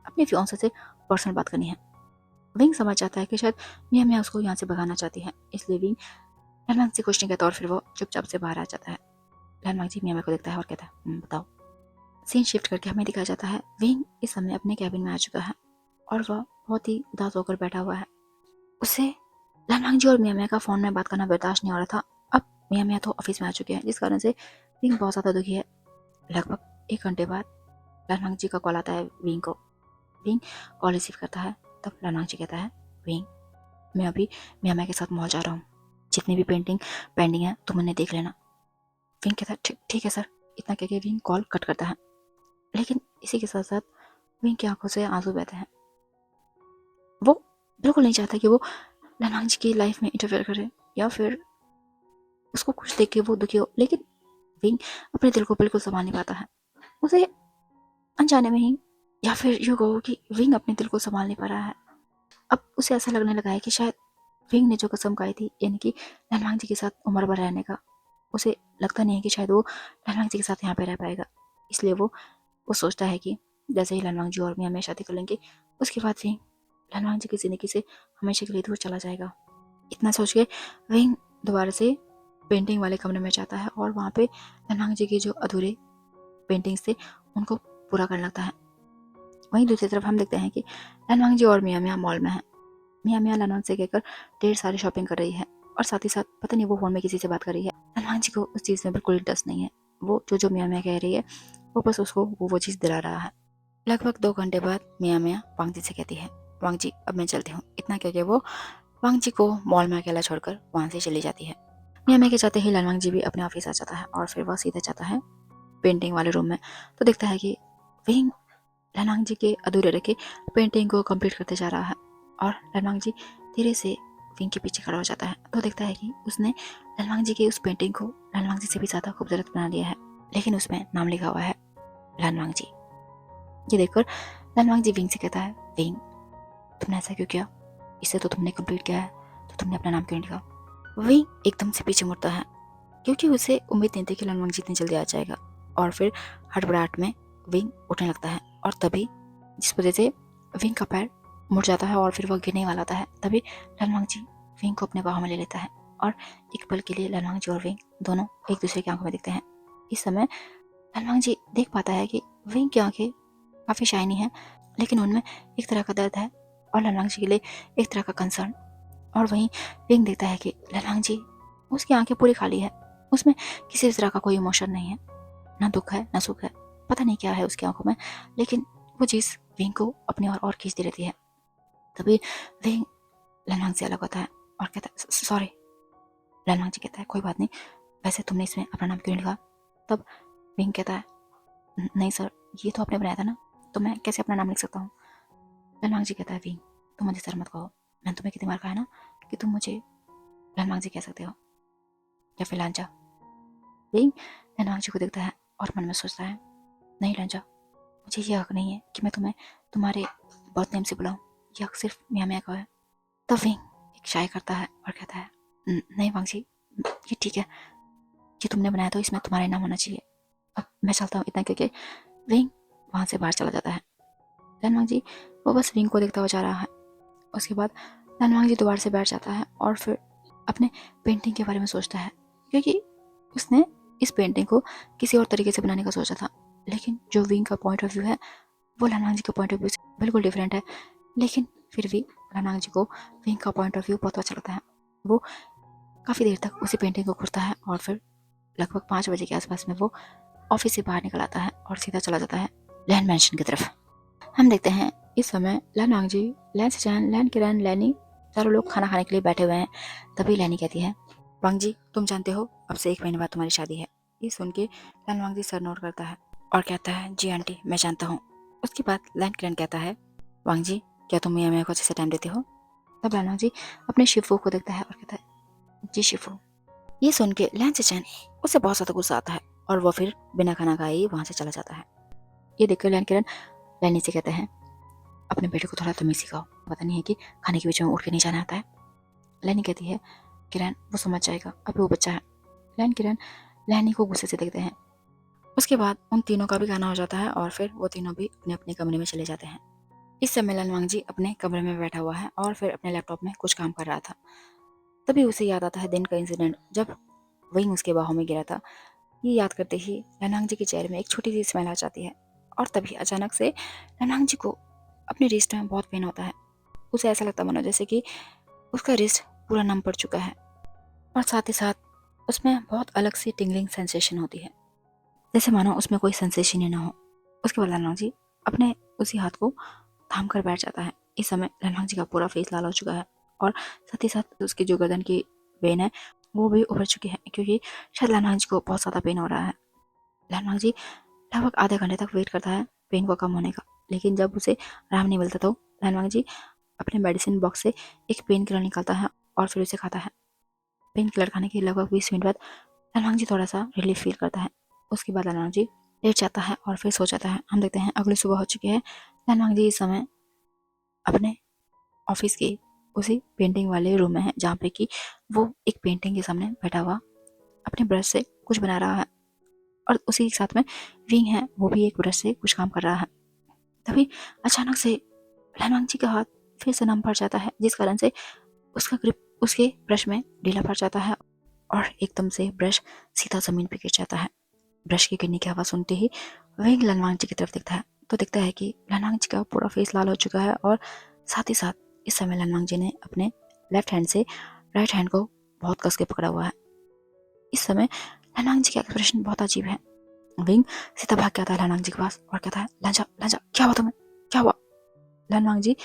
A: अपने फियांसे से पर्सनल बात करनी है। विंग समझ जाता है कि शायद मियाँ मियाँ उसको यहाँ से भगाना चाहती है, इसलिए विंग लान वांग से कुछ नहीं कहता और फिर वो चुपचाप से बाहर आ जाता है। लान वांग जी मियाँ मियाँ को देखता है और कहता है, बताओ। सीन शिफ्ट करके हमें दिखाया जाता है विंग इस समय अपने कैबिन में आ चुका है और वह बहुत ही उदास होकर बैठा हुआ है। उसे लान वांग जी और मियाँ मियाँ का फ़ोन में बात करना बर्दाश्त नहीं हो रहा था। अब मियाँ मियाँ तो ऑफिस में आ चुके हैं, जिस कारण से विंग बहुत ज़्यादा दुखी है। लगभग 1 घंटे बाद लान वांग जी का कॉल आता है विंग को। विंग कॉल रिसीव करता है। तब लान वांग जी कहता है, विंग मैं अभी मियाँ मियाँ के साथ मॉल जा रहा हूँ, जितनी भी पेंटिंग पेंडिंग है तुम उन्हें देख लेना। विंग कहता है, ठीक है सर। इतना कह के विंग कॉल कट करता है। लेकिन इसी के साथ साथ विंग की आंखों से आंसू बहते हैं। वो बिल्कुल नहीं चाहता कि वो लान वांग जी की लाइफ में इंटरफेयर करे या फिर उसको कुछ देख के वो दुखी हो, लेकिन विंग अपने दिल को बिल्कुल संभाल नहीं पाता है। उसे अनजाने में ही, या फिर यूँ कहो कि विंग अपने दिल को संभाल नहीं पा रहा है। अब उसे ऐसा लगने लगा है कि शायद विंग ने जो कसम खाई थी, यानी कि लान वांग जी के साथ उम्र भर रहने का, उसे लगता नहीं है कि शायद वो लान वांग जी के साथ यहाँ पे रह पाएगा। इसलिए वो सोचता है कि जैसे ही लान वांग जी और मियाँ मियाँ शादी कर लेंगे, उसके बाद विंग लान वांग जी की ज़िंदगी से हमेशा के लिए दूर चला जाएगा। इतना सोच के विंग दोबारा से पेंटिंग वाले कमरे में जाता है और वहाँ पे लान वांग जी के जो अधूरे पेंटिंग्स थे उनको पूरा करने लगता है। वहीं दूसरी तरफ हम देखते हैं कि लान वांग जी और मियाँ मियाँ मॉल में हैं। मियाँ मियाँ लान वांग से कहकर ढेर सारी शॉपिंग कर रही है और साथ ही साथ पता नहीं वो फ़ोन में किसी से बात कर रही है। लान वांग जी को उस चीज़ में बिल्कुल इंटरेस्ट नहीं है। वो जो मियाँ मियाँ कह रही है वो बस उसको वो चीज़ दिला रहा है। लगभग 2 घंटे बाद मियाँ मियाँ वांग जी से कहती है, वांग जी अब मैं चलती हूँ। इतना कह के वो वांग जी को मॉल में अकेला छोड़कर वहाँ से चली जाती है। मियाँ मियाँ के जाते ही लान वांग जी भी अपने ऑफिस आ जाता है और फिर वह सीधा जाता है पेंटिंग वाले रूम में। तो देखता है कि विंग लान वांग जी के अधूरे रखे पेंटिंग को कंप्लीट करते जा रहा है और लान वांग जी धीरे से विंग के पीछे खड़ा हो जाता है। तो देखता है कि उसने लान वांग जी की उस पेंटिंग को लान वांग जी से भी ज़्यादा खूबसूरत बना लिया है, लेकिन उसमें नाम लिखा हुआ है लान वांग जी। ये देखकर लान वांग जी विंग से कहता है, विंग तुमने ऐसा क्यों किया? इसे तो तुमने कंप्लीट किया है, तो तुमने अपना नाम क्यों लिखा? विंग एकदम से पीछे मुड़ता है क्योंकि उसे उम्मीद नहीं थी कि लान वांग जी इतनी जल्दी आ जाएगा। और फिर हड़बड़ाहट में विंग उठने लगता है और तभी जिस वजह से विंग का पैर मुड़ जाता है और फिर वह गिरने वाला था, तभी लान वांग जी विंग को अपने बाहों में ले लेता है और एक पल के लिए लान वांग जी और विंग दोनों एक दूसरे की आंखों में दिखते हैं। इस समय लान वांग जी देख पाता है कि विंग की आंखें काफ़ी शाइनी है, लेकिन उनमें एक तरह का दर्द है और लान वांग जी के लिए एक तरह का कंसर्न। और वहीं विंग देखता है कि लान वांग जी उसकी आंखें पूरी खाली है, उसमें किसी भी तरह का कोई इमोशन नहीं है, ना दुख है ना सुख है, पता नहीं क्या है उसकी आंखों में, लेकिन वो चीज़ विंग को अपनी और खींचती रहती है। तभी विंग लान वांग से अलग होता है और कहता है, सॉरी। लान वांग जी कहता है, कोई बात नहीं, वैसे तुमने इसमें अपना नाम क्यों नहीं लिखा? तब विंग कहता है, नहीं सर, ये तो आपने बनाया था ना, तो मैं कैसे अपना नाम लिख सकता हूँ? लान वांग जी कहता है, विंग तुम मुझे सर मत कहो, मैंने तुम्हें कितनी बार कहा है ना कि तुम मुझे लान वांग जी कह सकते हो या फिर लांचा। विंग लान वांग जी को देखता है और मन में सोचता है, नहीं लांचा, मुझे ये हक नहीं है कि मैं तुम्हें तुम्हारे बर्थ नेम से बुलाऊं, ये हक सिर्फ मियाँ मियाँ का है। तब विंग एक शाय करता है और कहता है, नहीं वांग जी, ये ठीक है, ये तुमने बनाया तो इसमें तुम्हारा नाम होना चाहिए, अब मैं चलता हूँ। इतना कहके विंग वहाँ से बाहर चला जाता है। लान वांग जी वो बस विंग को देखता हुआ जा रहा है। उसके बाद लान वांग जी दोबारा से बैठ जाता है और फिर अपने पेंटिंग के बारे में सोचता है, क्योंकि उसने इस पेंटिंग को किसी और तरीके से बनाने का सोचा था, लेकिन जो विंग का पॉइंट ऑफ व्यू है वो लान वांग जी के पॉइंट ऑफ व्यू से बिल्कुल डिफरेंट है। लेकिन फिर भी लान वांग जी को विंग का पॉइंट ऑफ व्यू बहुत अच्छा लगता है। वो काफ़ी देर तक उसी पेंटिंग को घुरता है और फिर लगभग 5 बजे के आसपास में वो ऑफिस से बाहर निकल आता है और सीधा चला जाता है लैन मैंशन की तरफ। हम देखते हैं इस समय लान वांग जी, लैन सेचैन, लैन किरण, लैनी चारों लोग खाना खाने के लिए बैठे हुए हैं। तभी लैनी कहती है, वांग जी तुम जानते हो अब से 1 महीने बाद तुम्हारी शादी है। ये सुन के लान वांग जी सर नोट करता है और कहता है, जी आंटी मैं जानता हूँ। उसके बाद लैन किरण कहता है, वांग जी क्या तुम मियाँ मियाँ को अच्छे से टाइम देते हो? तब लान वांग जी अपने शिफू को देखता है और कहता है, जी शिफू। ये सुन के लैन सेचैन उसे बहुत ज़्यादा गुस्सा आता है और वो फिर बिना खाना खाए ही वहाँ से चला जाता है। ये देखकर लैन किरण लैनी से कहते हैं, अपने बेटे को थोड़ा तमीज़ सिखाओ, पता नहीं है कि खाने के बीच में उठ के नहीं जाना आता है। लैनी कहती है, किरण वो समझ जाएगा, अभी वो बच्चा है। लैन किरण लैनी को गुस्से से देखते हैं। उसके बाद उन तीनों का भी गाना हो जाता है और फिर वो तीनों भी अपने अपने कमरे में चले जाते हैं। इस समय लनवांग जी अपने कमरे में बैठा हुआ है और फिर अपने लैपटॉप में कुछ काम कर रहा था। तभी उसे याद आता है दिन का इंसिडेंट जब विंग उसके बाहों में गिरा था। ये याद करते ही लनवांग जी के चेहरे में एक छोटी सी स्माइल आ जाती है और तभी अचानक से लनवांग जी को अपने रिस्ट में बहुत पेन होता है। उसे ऐसा लगता मानो जैसे कि उसका रिस्ट पूरा नम पड़ चुका है और साथ ही साथ उसमें बहुत अलग सी टिंगलिंग सेंसेशन होती है, जैसे मानो उसमें कोई सेंसेशन ही ना हो। उसके बाद लनवांग जी अपने उसी हाथ को थाम कर बैठ जाता है। इस समय लनवांग जी का पूरा फेस लाल हो चुका है और साथ ही साथ उसकी जो गर्दन की वेन है वो भी उभर चुकी है, क्योंकि शायद लनवांग जी को बहुत ज़्यादा पेन हो रहा है। लनवांग जी लगभग आधे घंटे तक वेट करता है पेन को कम होने का, लेकिन जब उसे आराम नहीं मिलता तो लनवांग जी अपने मेडिसिन बॉक्स से एक पेन किलर निकालता है और फिर उसे खाता है। पेन किलर खाने के लगभग 20 मिनट बाद लनवांग जी थोड़ा सा रिलीफ फील करता है। उसके बाद लनवांग जी लेट जाता है और फिर सो जाता है। हम देखते हैं अगली सुबह हो चुकी है। लनवांग जी इस समय अपने ऑफिस के उसी पेंटिंग वाले रूम में है, जहाँ पे कि वो एक पेंटिंग के सामने बैठा हुआ अपने ब्रश से कुछ बना रहा है और उसी के साथ में विंग है, वो भी एक ब्रश से कुछ काम कर रहा है। तभी अचानक से लनवांग जी का हाथ फिर से नम पड़ जाता है, जिस कारण से उसका ग्रिप उसके ब्रश में ढीला पड़ जाता है और एकदम से ब्रश सीधा जमीन पर गिर जाता है। ब्रश की गिरने की आवाज़ सुनते ही विंग लनवांग जी की तरफ देखता है तो देखता है कि लनवांग जी का पूरा फेस लाल हो चुका है और साथ ही साथ इस समय लनवांग जी ने अपने लेफ्ट हैंड से राइट हैंड को बहुत कस के पकड़ा हुआ है। इस समय लनवांग जी का एक्सप्रेशन बहुत अजीब है। विंग सीधा भाग के आता है लनवांग जी के पास और कहता है, लंजा लंजा क्या हुआ तुम्हें, क्या हुआ? लनवांग जी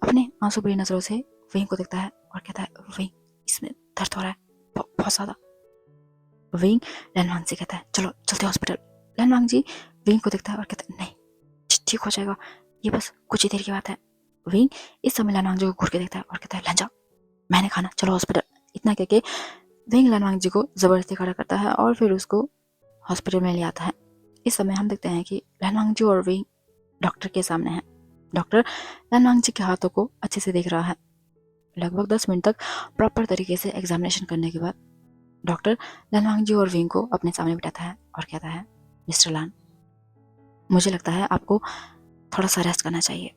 A: अपने आंसू भरी नजरों से विंग को देखता है और कहता है, विंग इसमें दर्द हो रहा है बहुत ज्यादा। विंग लनवांग जी कहता है, चलो चलते हॉस्पिटल। लनवांग जी विंग को देखता है और कहता है, नहीं ठीक हो जाएगा, ये बस कुछ ही देर की बात है। विंग इस समय लनवांग जी को घूर के देखता है और कहता है, लंजा मैंने खाना, चलो हॉस्पिटल। इतना कह के विंग लनवांग जी को जबरदस्ती खड़ा करता है और फिर उसको हॉस्पिटल में ले आता है। इस समय हम देखते हैं कि लनवांग जी और विंग डॉक्टर के सामने है। डॉक्टर लनवांग जी के हाथों को अच्छे से देख रहा है। लगभग 10 मिनट तक प्रॉपर तरीके से एग्जामिनेशन करने के बाद डॉक्टर लनवांग जी और विंग को अपने सामने बिठाता है और कहता है, मिस्टर लान, मुझे लगता है आपको थोड़ा सा रेस्ट करना चाहिए।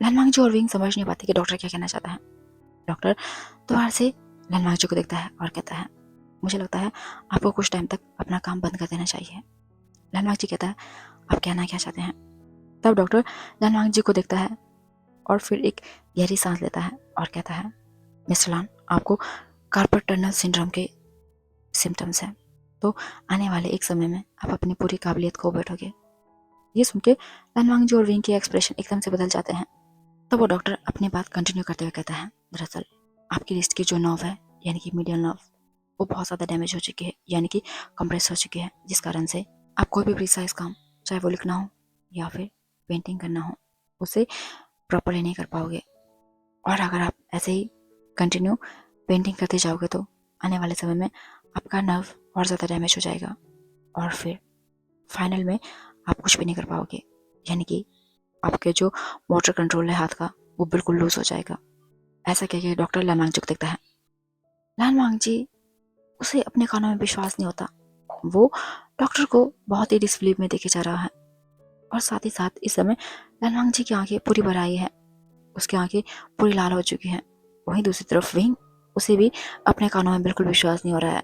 A: लनवांग जी और विंग समझ नहीं पाते कि डॉक्टर क्या कहना चाहता है। डॉक्टर दोबारा से लनवांग जी को देखता है और कहता है, मुझे लगता है आपको कुछ टाइम तक अपना काम बंद कर देना चाहिए। लनवांग जी कहता है, आप कहना क्या चाहते हैं? तब डॉक्टर लनवांग जी को देखता है और फिर एक गहरी सांस लेता है और कहता है, मिस्टर लान, आपको कार्पल टनल सिंड्रोम के सिम्टम्स हैं, तो आने वाले एक समय में आप अपनी पूरी काबिलियत खो बैठोगे। ये सुन के लनवांग जी और विंग के एक्सप्रेशन एकदम से बदल जाते हैं। तब वो डॉक्टर अपनी बात कंटिन्यू करते हुए कहता है, दरअसल आपकी रिस्ट की जो नर्व है, यानी कि मीडियल नर्व, वो बहुत ज़्यादा डैमेज हो चुकी है, यानी कि कंप्रेस हो चुकी है, जिस कारण से आप कोई भी प्रिसाइज काम, चाहे वो लिखना हो या फिर पेंटिंग करना हो, उसे प्रॉपरली नहीं कर पाओगे। और अगर आप ऐसे ही कंटिन्यू पेंटिंग करते जाओगे तो आने वाले समय में आपका नर्व और ज़्यादा डैमेज हो जाएगा और फिर फाइनल में आप कुछ भी नहीं कर पाओगे, यानी कि आपके जो मोटर कंट्रोल है हाथ का, वो बिल्कुल लूज हो जाएगा। ऐसा कह के डॉक्टर लनवांग जी को देखता है। लनवांग जी उसे अपने कानों में विश्वास नहीं होता। वो डॉक्टर को बहुत ही डिसबिलीव में देखे जा रहा है और साथ ही साथ इस समय लनवांग जी की आंखें पूरी भर आई है, उसकी आंखें पूरी लाल हो चुकी हैं। वहीं दूसरी तरफ विंग, उसे भी अपने कानों में बिल्कुल विश्वास नहीं हो रहा है।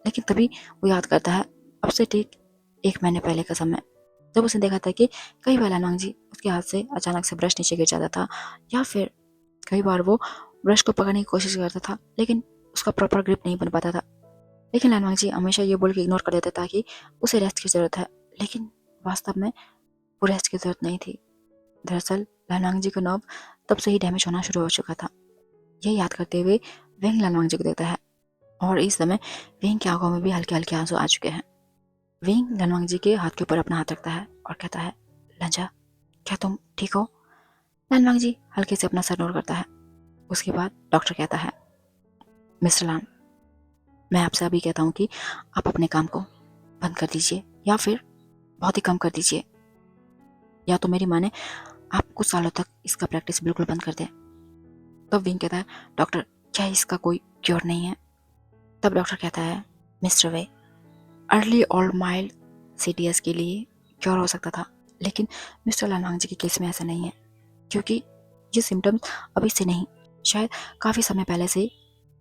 A: लेकिन तभी वो याद करता है अब से ठीक 1 महीने पहले का समय, जब उसने देखा था कि कई बार लनवांग जी उसके हाथ से अचानक से ब्रश नीचे गिर जाता था या फिर कई बार वो ब्रश को पकड़ने की कोशिश करता था लेकिन उसका प्रॉपर ग्रिप नहीं बन पाता था। लेकिन लनवांग जी हमेशा ये बोल के इग्नोर कर देता था कि उसे रेस्ट की ज़रूरत है, लेकिन वास्तव में वो रेस्ट की ज़रूरत नहीं थी। दरअसल लनवांग जी का नर्व तब से ही डैमेज होना शुरू हो चुका था। ये याद करते हुए विंग लनवांग जी को देखता है और इस समय विंग की आंखों में भी हल्के हल्के आंसू आ चुके हैं। विंग लनवांग जी के हाथ के ऊपर अपना हाथ रखता है और कहता है, लंजा क्या तुम ठीक हो? लनवांग जी हल्के से अपना सर नोर करता है। उसके बाद डॉक्टर कहता है, मिस्टर लान, मैं आपसे अभी कहता हूँ कि आप अपने काम को बंद कर दीजिए या फिर बहुत ही कम कर दीजिए, या तो मेरी माने आप कुछ सालों तक इसका प्रैक्टिस बिल्कुल बंद कर दें। तब विंग कहता है, डॉक्टर क्या इसका कोई क्योर नहीं है? तब डॉक्टर कहता है, मिस्टर वे, अर्ली और माइल्ड CTS के लिए क्योर हो सकता था, लेकिन मिस्टर लालवांग जी के केस में ऐसा नहीं है, क्योंकि ये सिम्टम्स अभी से नहीं, शायद काफ़ी समय पहले से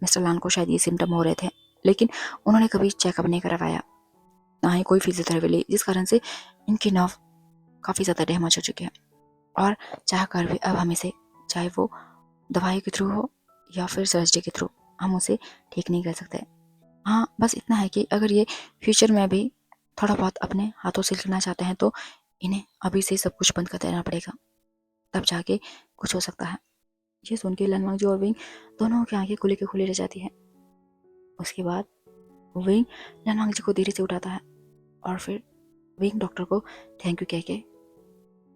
A: मिस्टर लाल को शायद ये सिम्टम हो रहे थे, लेकिन उन्होंने कभी चेकअप नहीं करवाया, ना ही कोई फिजियोथेरेपी ली, जिस कारण से इनके नर्व काफ़ी ज़्यादा डैमेज हो चुके हैं और चाह कर भी अब हमें से, चाहे वो दवाई के थ्रू हो या फिर सर्जरी के थ्रू, हम उसे ठीक नहीं कर सकते। हाँ, बस इतना है कि अगर ये फ्यूचर में भी थोड़ा बहुत अपने हाथों से करना चाहते हैं तो इन्हें अभी से सब कुछ बंद कर देना पड़ेगा, तब जाके कुछ हो सकता है। ये सुन के लनवांग जी और विंग दोनों की आंखें खुली के खुली रह जाती हैं। उसके बाद विंग लनवांग जी को धीरे से उठाता है और फिर विंग डॉक्टर को थैंक यू कह के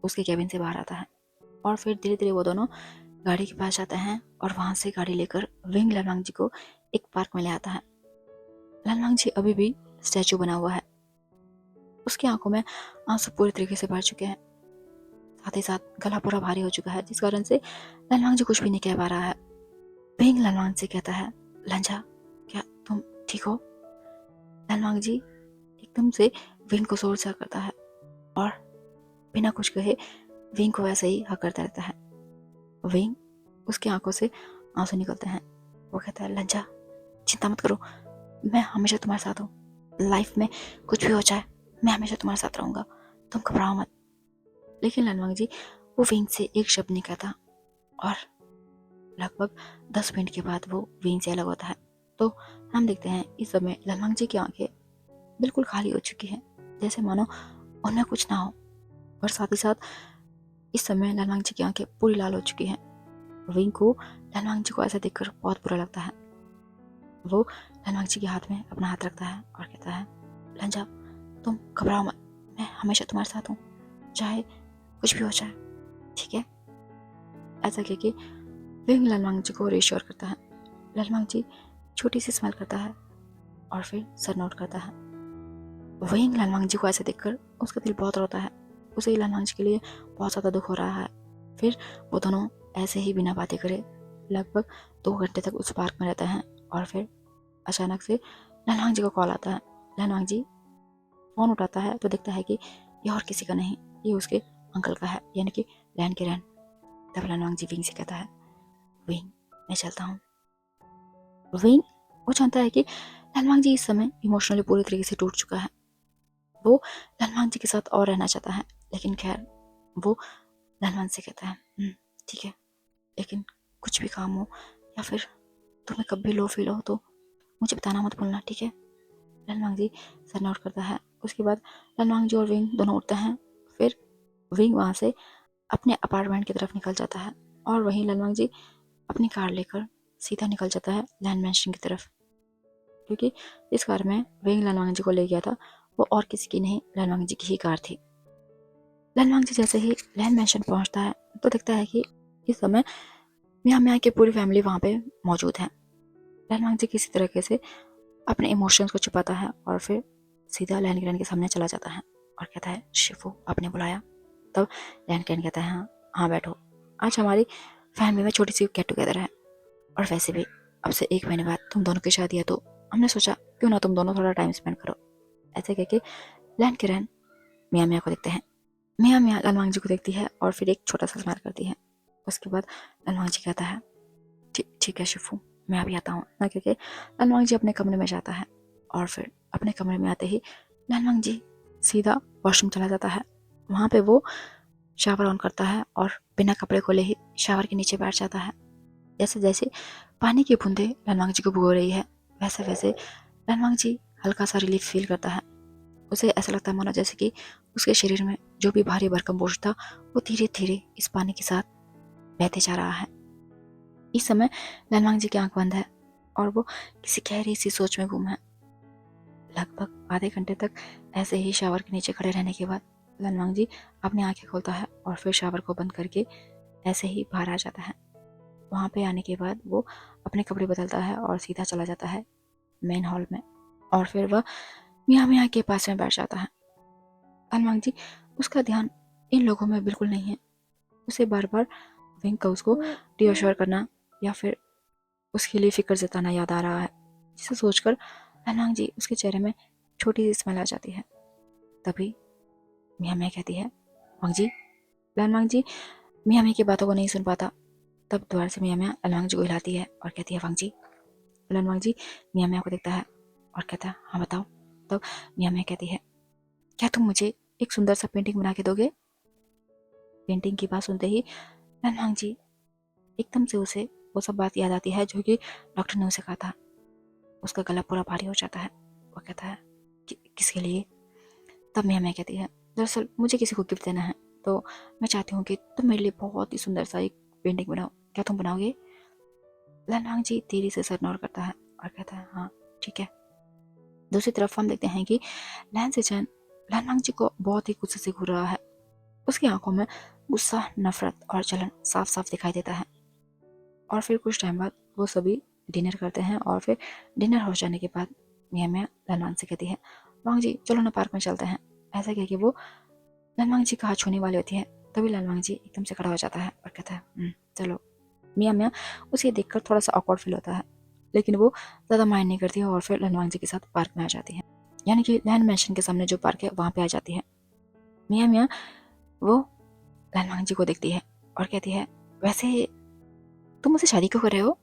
A: उसके कैबिन से बाहर आता है और फिर धीरे धीरे वो दोनों गाड़ी के पास जाते हैं और वहां से गाड़ी लेकर विंग लनवांग जी को एक पार्क में ले आता है। लनवांग जी अभी भी स्टैचू बना हुआ है, उसकी आंखों में आंसू पूरी तरीके से भर चुके हैं, साथ ही साथ गला पूरा भारी हो चुका है, जिस कारण से लनवांग जी कुछ भी नहीं कह पा रहा है। विंग लनवांग से कहता है, लंजा क्या तुम ठीक हो? लनवांग जी एकदम से विंग को जोर से करता है और बिना कुछ कहे विंग को वैसे ही हक करता रहता है। विंग उसकी आंखों से आंसू निकलते हैं। वो कहता है, लंजा चिंता मत करो, मैं हमेशा तुम्हारे साथ हूँ, लाइफ में कुछ भी हो जाए मैं हमेशा तुम्हारे साथ रहूंगा, तुम घबराओ मत। लेकिन लनवांग जी वो विंग से एक शब्द नहीं कहता और लगभग 10 मिनट के बाद वो विंग से अलग होता है। तो हम देखते हैं इस समय लनवांग जी की आंखें बिल्कुल खाली हो चुकी हैं, जैसे मानो उनमें कुछ ना हो, और साथ ही साथ इस समय लनवांग जी की आंखें पूरी लाल हो चुकी हैं। विंग को लनवांग जी को ऐसा देखकर बहुत बुरा लगता है। वो लनवांग जी के हाथ में अपना हाथ रखता है और कहता है, लंजा तुम घबराओ मत, मैं हमेशा तुम्हारे साथ हूँ, चाहे कुछ भी हो जाए, ठीक है? ऐसा कह के विंग लनवांग जी को रिश्योर करता है। लनवांग जी छोटी सी स्माइल करता है और फिर सर नोट करता है। विंग लनवांग जी को ऐसे देखकर उसका दिल बहुत रोता है, उसे लनवांग जी के लिए बहुत ज़्यादा दुख हो रहा है। फिर वो दोनों ऐसे ही बिना बातें करे लगभग 2 घंटे तक उस पार्क में रहते हैं और फिर अचानक से लनवांग जी को कॉल आता है। लनवांग जी फ़ोन उठाता है तो देखता है कि ये और किसी का नहीं, ये उसके अंकल का है, यानी कि लैन के रैन। तब लनवांग जी विंग से कहता है, विंग मैं चलता हूँ। विंग वो जानता है कि लनवांग जी इस समय इमोशनली पूरी तरीके से टूट चुका है, वो लनवांग जी के साथ और रहना चाहता है, लेकिन खैर वो लनवांग से कहता है, ठीक है, लेकिन कुछ भी काम हो या फिर तुम्हें कभी लो फील हो तो मुझे बताना मत भूलना, ठीक है? लनवांग जी सर नोट करता है। उसके बाद लनवांग जी और विंग दोनों उठते हैं। फिर विंग वहाँ से अपने अपार्टमेंट की तरफ निकल जाता है और वहीं लनवांग जी अपनी कार लेकर सीधा निकल जाता है लैंड मैंशन की तरफ, क्योंकि इस कार में विंग लनवांग जी को ले गया था वो और किसी की नहीं, लनवांग जी की ही कार थी। लनवांग जी जैसे ही लैंड मैंशन पहुंचता है तो देखता है कि इस समय मियाँ मियाँ की पूरी फैमिली वहाँ पे मौजूद है। लनवांग जी किसी तरीके से अपने इमोशंस को छुपाता है और फिर सीधा लैंड ग्रैंड के सामने चला जाता है और कहता है, शिफू आपने बुलाया? तब लैंड ग्रैंड कहता है, हाँ हाँ बैठो, आज हमारी फैमिली में छोटी सी गेट टुगेदर है और वैसे भी अब से 1 महीने बाद तुम दोनों की शादी है, तो हमने सोचा क्यों ना तुम दोनों थोड़ा टाइम स्पेंड करो। ऐसे कहके लैंड ग्रैंड मियाँ मियाँ को देखते हैं। मियाँ मियाँ लनवांग जी को देखती है और फिर एक छोटा सा स्माइल करती है। उसके बाद लनवांग जी कहता है, ठीक है शिफू, मैं अभी आता हूँ ना, क्योंकि लनवांग जी अपने कमरे में जाता है और फिर अपने कमरे में आते ही लनवांग जी सीधा वॉशरूम चला जाता है। वहाँ पे वो शावर ऑन करता है और बिना कपड़े खोले ही शावर के नीचे बैठ जाता है। जैसे जैसे पानी की बूंदें लनवांग जी को भुगो रही है, वैसे वैसे लनवांग जी हल्का सा रिलीफ फील करता है। उसे ऐसा लगता है मानो जैसे कि उसके शरीर में जो भी भारी भरकम बोझ था वो धीरे धीरे इस पानी के साथ बहते जा रहा है। इस समय लनवांग जी की आंख बंद है और वो किसी गहरी सी सोच में गुम है। लगभग आधे घंटे तक ऐसे ही शावर के नीचे खड़े रहने के बाद लनवांग जी अपनी आंखें खोलता है और फिर शावर को बंद करके ऐसे ही बाहर आ जाता है। वहाँ पे आने के बाद वो अपने कपड़े बदलता है और सीधा चला जाता है मेन हॉल में और फिर वह मियाँ मियाँ के पास में बैठ जाता है। लनवांग जी उसका ध्यान इन लोगों में बिल्कुल नहीं है, उसे बार बार विंग का उसको रिअश्योर करना या फिर उसके लिए फिक्र जताना याद आ रहा है, जिसे सोचकर लनवांग जी उसके चेहरे में छोटी सी स्मेल आ जाती है। तभी मियाँ मियाँ कहती है, वांग जी। लालवांग जी मियाँ मियाँ की बातों को नहीं सुन पाता। तब दोबारा से मियाँ मियाँ लालवांग जी को हिलाती है और कहती है, वांग जी। लालवांग जी मियाँ मियाँ को देखता है और कहता है, हाँ बताओ। तब मियाँ मियाँ कहती है, क्या तुम मुझे एक सुंदर सा पेंटिंग बना के दोगे? पेंटिंग की बात सुनते ही लालवांग जी एकदम से उसे वो सब बात याद आती है जो कि डॉक्टर ने उसे कहा था। उसका गला पूरा भारी हो जाता है। वो कहता है, किसके लिए? तब मियाँ मियाँ कहती है, दरअसल मुझे किसी को गिफ्ट देना है, तो मैं चाहती हूँ कि तुम मेरे लिए बहुत ही सुंदर सा एक पेंटिंग बनाओ। क्या तुम बनाओगे? लालवांग जी धीरे से सर नोर करता है और कहता है, हाँ ठीक है। दूसरी तरफ हम देखते हैं कि लैन सेचन लालवांग जी को बहुत ही गुस्से से घूर रहा है। उसकी आंखों में गुस्सा, नफरत और जलन साफ साफ दिखाई देता है। और फिर कुछ टाइम बाद वो सभी डिनर करते हैं और फिर डिनर हो जाने के बाद मियाँ मियाँ लालवांग से कहती है, वांग जी चलो ना पार्क में चलते हैं। ऐसा कह के वो लालवांग जी का हाथ छूने वाली होती है। तभी लालवांग जी एकदम से खड़ा हो जाता है और कहता है, चलो। मियाँ मियाँ उसे देखकर थोड़ा सा ऑकवर्ड फील होता है, लेकिन वो ज़्यादा माइंड नहीं करती है और फिर लालवांग जी के साथ पार्क में आ जाती है। यानी कि लैंड मैंशन के सामने जो पार्क है वहाँ पे आ जाती है। मियाँ मियाँ वो लालवांग जी को देखती है और कहती है, वैसे तुम मुझसे शादी क्यों कर रहे हो?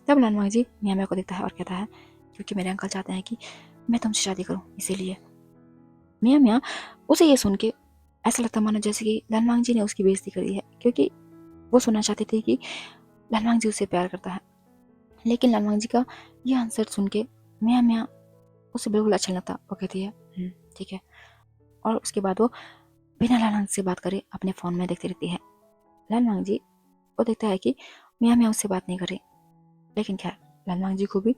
A: तब लालवांग जी मियाँ मियाँ को देखता है और कहता है, क्योंकि मेरे अंकल चाहते हैं कि मैं तुमसे शादी करूँ, इसीलिए। मियाँ मियाँ उसे ये सुन के ऐसा लगता मानो जैसे कि लालवांग जी ने उसकी बेइज्जती कर दी है, क्योंकि वो सुनना चाहती थी कि लालवांग जी उससे प्यार करता है। लेकिन लालवांग जी का यह आंसर सुन के मियाँ मियाँ उसे बिल्कुल अच्छा लगता। वो कहती है, ठीक है। और उसके बाद वो बिना लालवांग से बात करे अपने फ़ोन में देखती रहती है। लालवांग जी वो देखता है कि मियाँ मियाँ उससे बात नहीं कर रही, लेकिन खैर लालवांग जी को भी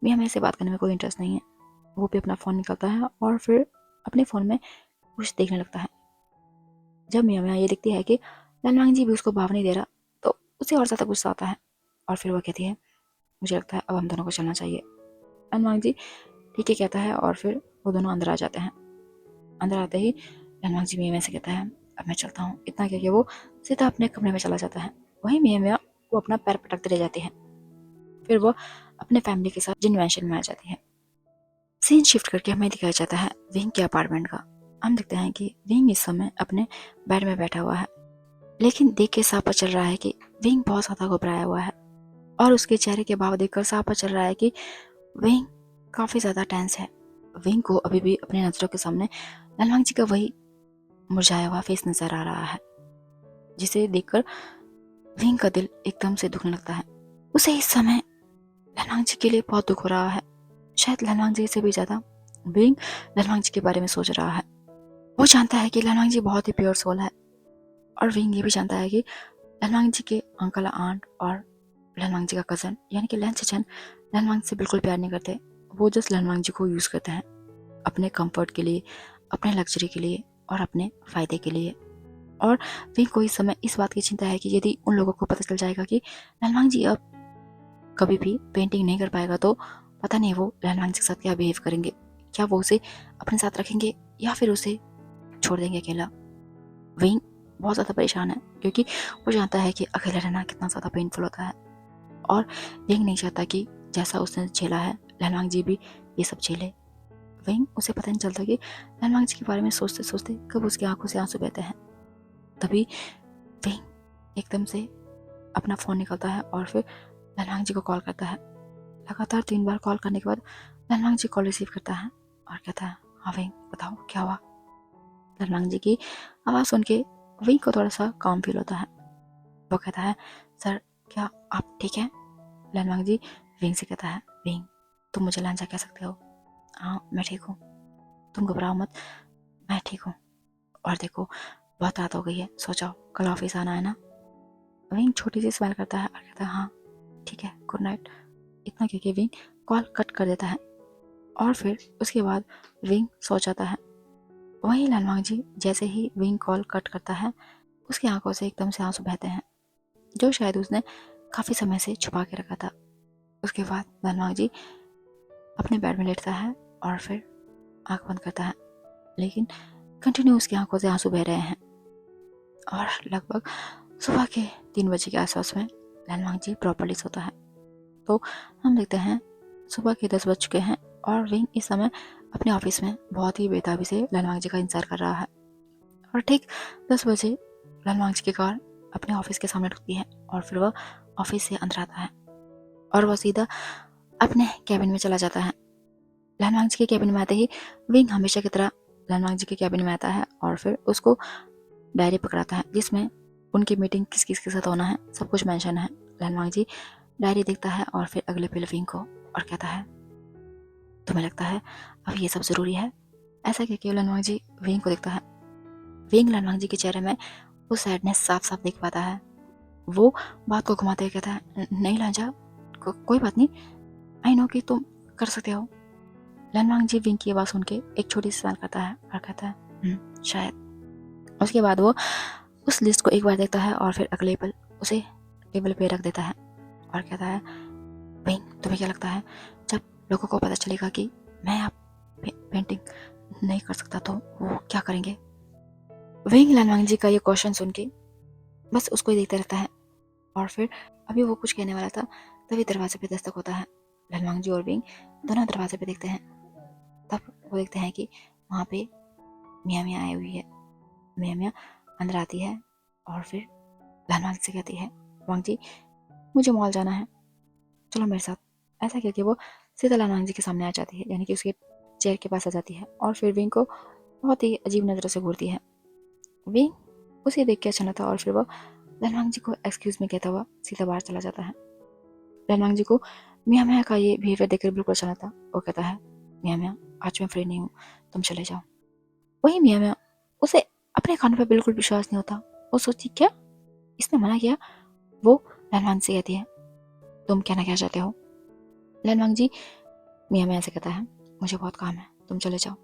A: मियाँ मियाँ से बात करने में कोई इंटरेस्ट नहीं है। वो भी अपना फ़ोन निकालता है और फिर अपने फ़ोन में कुछ देखने लगता है। जब मियाँ मियाँ ये देखती है कि लालवांग जी भी उसको भाव नहीं दे रहा, तो उसे और ज़्यादा गुस्सा आता है और फिर वो कहती है, मुझे लगता है अब हम दोनों को चलना चाहिए। लालवांग जी ठीक है कहता है और फिर वो दोनों अंदर आ जाते हैं। अंदर आते ही लालवांग जी मियाँ मियाँ से कहता है, अब मैं चलता हूँ। इतना कह के वो सीधा अपने कमरे में चला जाता है। वहीं मियाँ मियाँ वो अपना पैर पटकते रह जाती है। फिर वो अपने फैमिली के साथ जिन मैंशन में आ जाती है। सीन शिफ्ट करके हमें दिखाया जाता है विंग के अपार्टमेंट का। हम देखते हैं कि विंग इस समय अपने बेड में बैठा हुआ है, लेकिन देख के साफ पता चल रहा है कि विंग बहुत ज़्यादा घबराया हुआ है और उसके चेहरे के भाव देखकर साफ पता चल रहा है कि विंग काफ़ी ज़्यादा टेंस है। विंग को अभी भी अपने नज़रों के सामने लालवांग जी का वही मुरझाया हुआ फेस नजर आ रहा है, जिसे देखकर विंग का दिल एकदम से दुखने लगता है। उसे इस समय लालवांग जी के लिए बहुत दुख हो रहा है। शायद लालवांग जी से भी ज़्यादा विंग लालवांग जी के बारे में सोच रहा है। वो जानता है कि लालवांग जी बहुत ही प्योर सोल है और विंग ये भी जानता है कि लालवांग जी के अंकल, आंट और लालवांग जी का कज़न यानी कि लैन सेचन लालवांग से बिल्कुल प्यार नहीं करते। वो जस्ट लालवांग जी को यूज़ करते हैं अपने कंफर्ट के लिए, अपने लग्जरी के लिए और अपने फ़ायदे के लिए। और विंग को इस समय इस बात की चिंता है कि यदि उन लोगों को पता चल जाएगा कि लालवांग जी अब कभी भी पेंटिंग नहीं कर पाएगा, तो पता नहीं वो लालवांग जी के साथ क्या बिहेव करेंगे। क्या वो उसे अपने साथ रखेंगे या फिर उसे छोड़ देंगे अकेला। विंग बहुत ज़्यादा परेशान है, क्योंकि वो जानता है कि अकेला रहना कितना ज़्यादा पेनफुल होता है और विंग नहीं चाहता कि जैसा उसने झेला है लालवांग जी भी ये सब झेले। विंग उसे पता नहीं चलता कि लालवांग जी के बारे में सोचते सोचते कब उसकी आंखों से आंसू बहते हैं। तभी विंग एकदम से अपना फ़ोन निकालता है और फिर लालवांग जी को कॉल करता है। लगातार 3 बार कॉल करने के बाद लालवांग जी कॉल रिसीव करता है और कहता है, हाँ विंग बताओ क्या हुआ। लालवांग जी की आवाज़ सुन के विंग को थोड़ा सा काम फील होता है। वो कहता है, सर क्या आप ठीक हैं? लालवांग जी विंग से कहता है, विंग तुम मुझे लांजा कह सकते हो। हाँ मैं ठीक हूँ, तुम घबराओ मत, मैं ठीक हूँ। और देखो बहुत रात हो गई है, सो जाओ, कल ऑफिस आना है ना। विंग छोटी सी स्माइल करता है और कहता है, हाँ ठीक है, गुड नाइट। इतना कह के विंग कॉल कट कर देता है और फिर उसके बाद विंग सो जाता है। वहीं लालवांग जी जैसे ही विंग कॉल कट करता है, उसकी आंखों से एकदम से आंसू बहते हैं, जो शायद उसने काफ़ी समय से छुपा के रखा था। उसके बाद लालवांग जी अपने बेड में लेटता है और फिर आंख बंद करता है, लेकिन कंटिन्यू उसकी आंखों से आंसू बह रहे हैं। और लगभग सुबह के 3 बजे के आसपास में लालवांग जी प्रॉपर्ली सोता है। तो हम देखते हैं सुबह के 10 बज चुके हैं और विंग इस समय अपने ऑफिस में बहुत ही बेताबी से लालवांग जी का इंतजार कर रहा है और ठीक 10 बजे लालवांग जी की कार अपने ऑफिस के सामने रुकती है और फिर वह ऑफिस से अंदर आता है और वह सीधा अपने कैबिन में चला जाता है। लालवांग जी के कैबिन में आते ही विंग हमेशा की तरह लालवांग जी के कैबिन में आता है और फिर उसको डायरी पकड़ाता है जिसमें उनकी मीटिंग किस किस के साथ होना है सब कुछ मेंशन है। लालवांग जी डायरी देखता है और फिर अगले पल विंग को और कहता है, तुम्हें लगता है अब ये सब जरूरी है? ऐसा कह के लालवांग जी विंग को देखता है। विंग लालवांग जी के चेहरे में वो सैडनेस साफ साफ देख पाता है। वो बात को घुमाते हुए कहता है, नहीं लांजा, कोई बात नहीं, आई नो कि तुम कर सकते हो। लालवांग जी विंग की आवाज़ सुन के एक छोटी सी स्माइल करता है और कहता है, शायद। उसके बाद वो उस लिस्ट को एक बार देखता है और फिर अगले पल उसे टेबल पे रख देता है और कहता है, विंग, तुम्हें क्या लगता है जब लोगों को पता चलेगा कि मैं आप पेंटिंग नहीं कर सकता तो वो क्या करेंगे? विंग लालवांग जी का ये क्वेश्चन सुन के बस उसको ही देखते रहता है और फिर अभी वो कुछ कहने वाला था तभी दरवाजे पे दस्तक होता है। लालवांग जी और विंग दोनों दरवाजे पे देखते हैं। तब वो देखते हैं कि वहाँ पे मियाँ मियाँ आई हुई है। मियाँ मियाँ अंदर आती है और फिर लालवांग से कहती है, वांग जी, मुझे मॉल जाना है, चलो मेरे साथ। ऐसा कह के वो सीधा लालवांग जी के सामने आ जाती है, यानी कि उसके चेयर के पास आ जाती है और फिर विंग को बहुत ही अजीब नज़रों से घूरती है। विंग उसे देख के अचानक था और फिर वो लालवांग जी को एक्सक्यूज में कहता हुआ सीधा बाहर चला जाता है। लालवांग जी को मियाँ मियाँ का ये बिहेवियर देखकर बिल्कुल अच्छा था। वो कहता है, मियाँ मियाँ, आज मैं फ्री नहीं हूँ, तुम चले जाओ। वही मियाँ मियाँ, उसे अपने कानों पर बिल्कुल विश्वास नहीं होता। वो सोचती, क्या इसने मना किया? वो लालवांग से कहती है, तुम कहना क्या चाहते हो? लालवांग जी मियाँ मियाँ से कहता है, मुझे बहुत काम है, तुम चले जाओ।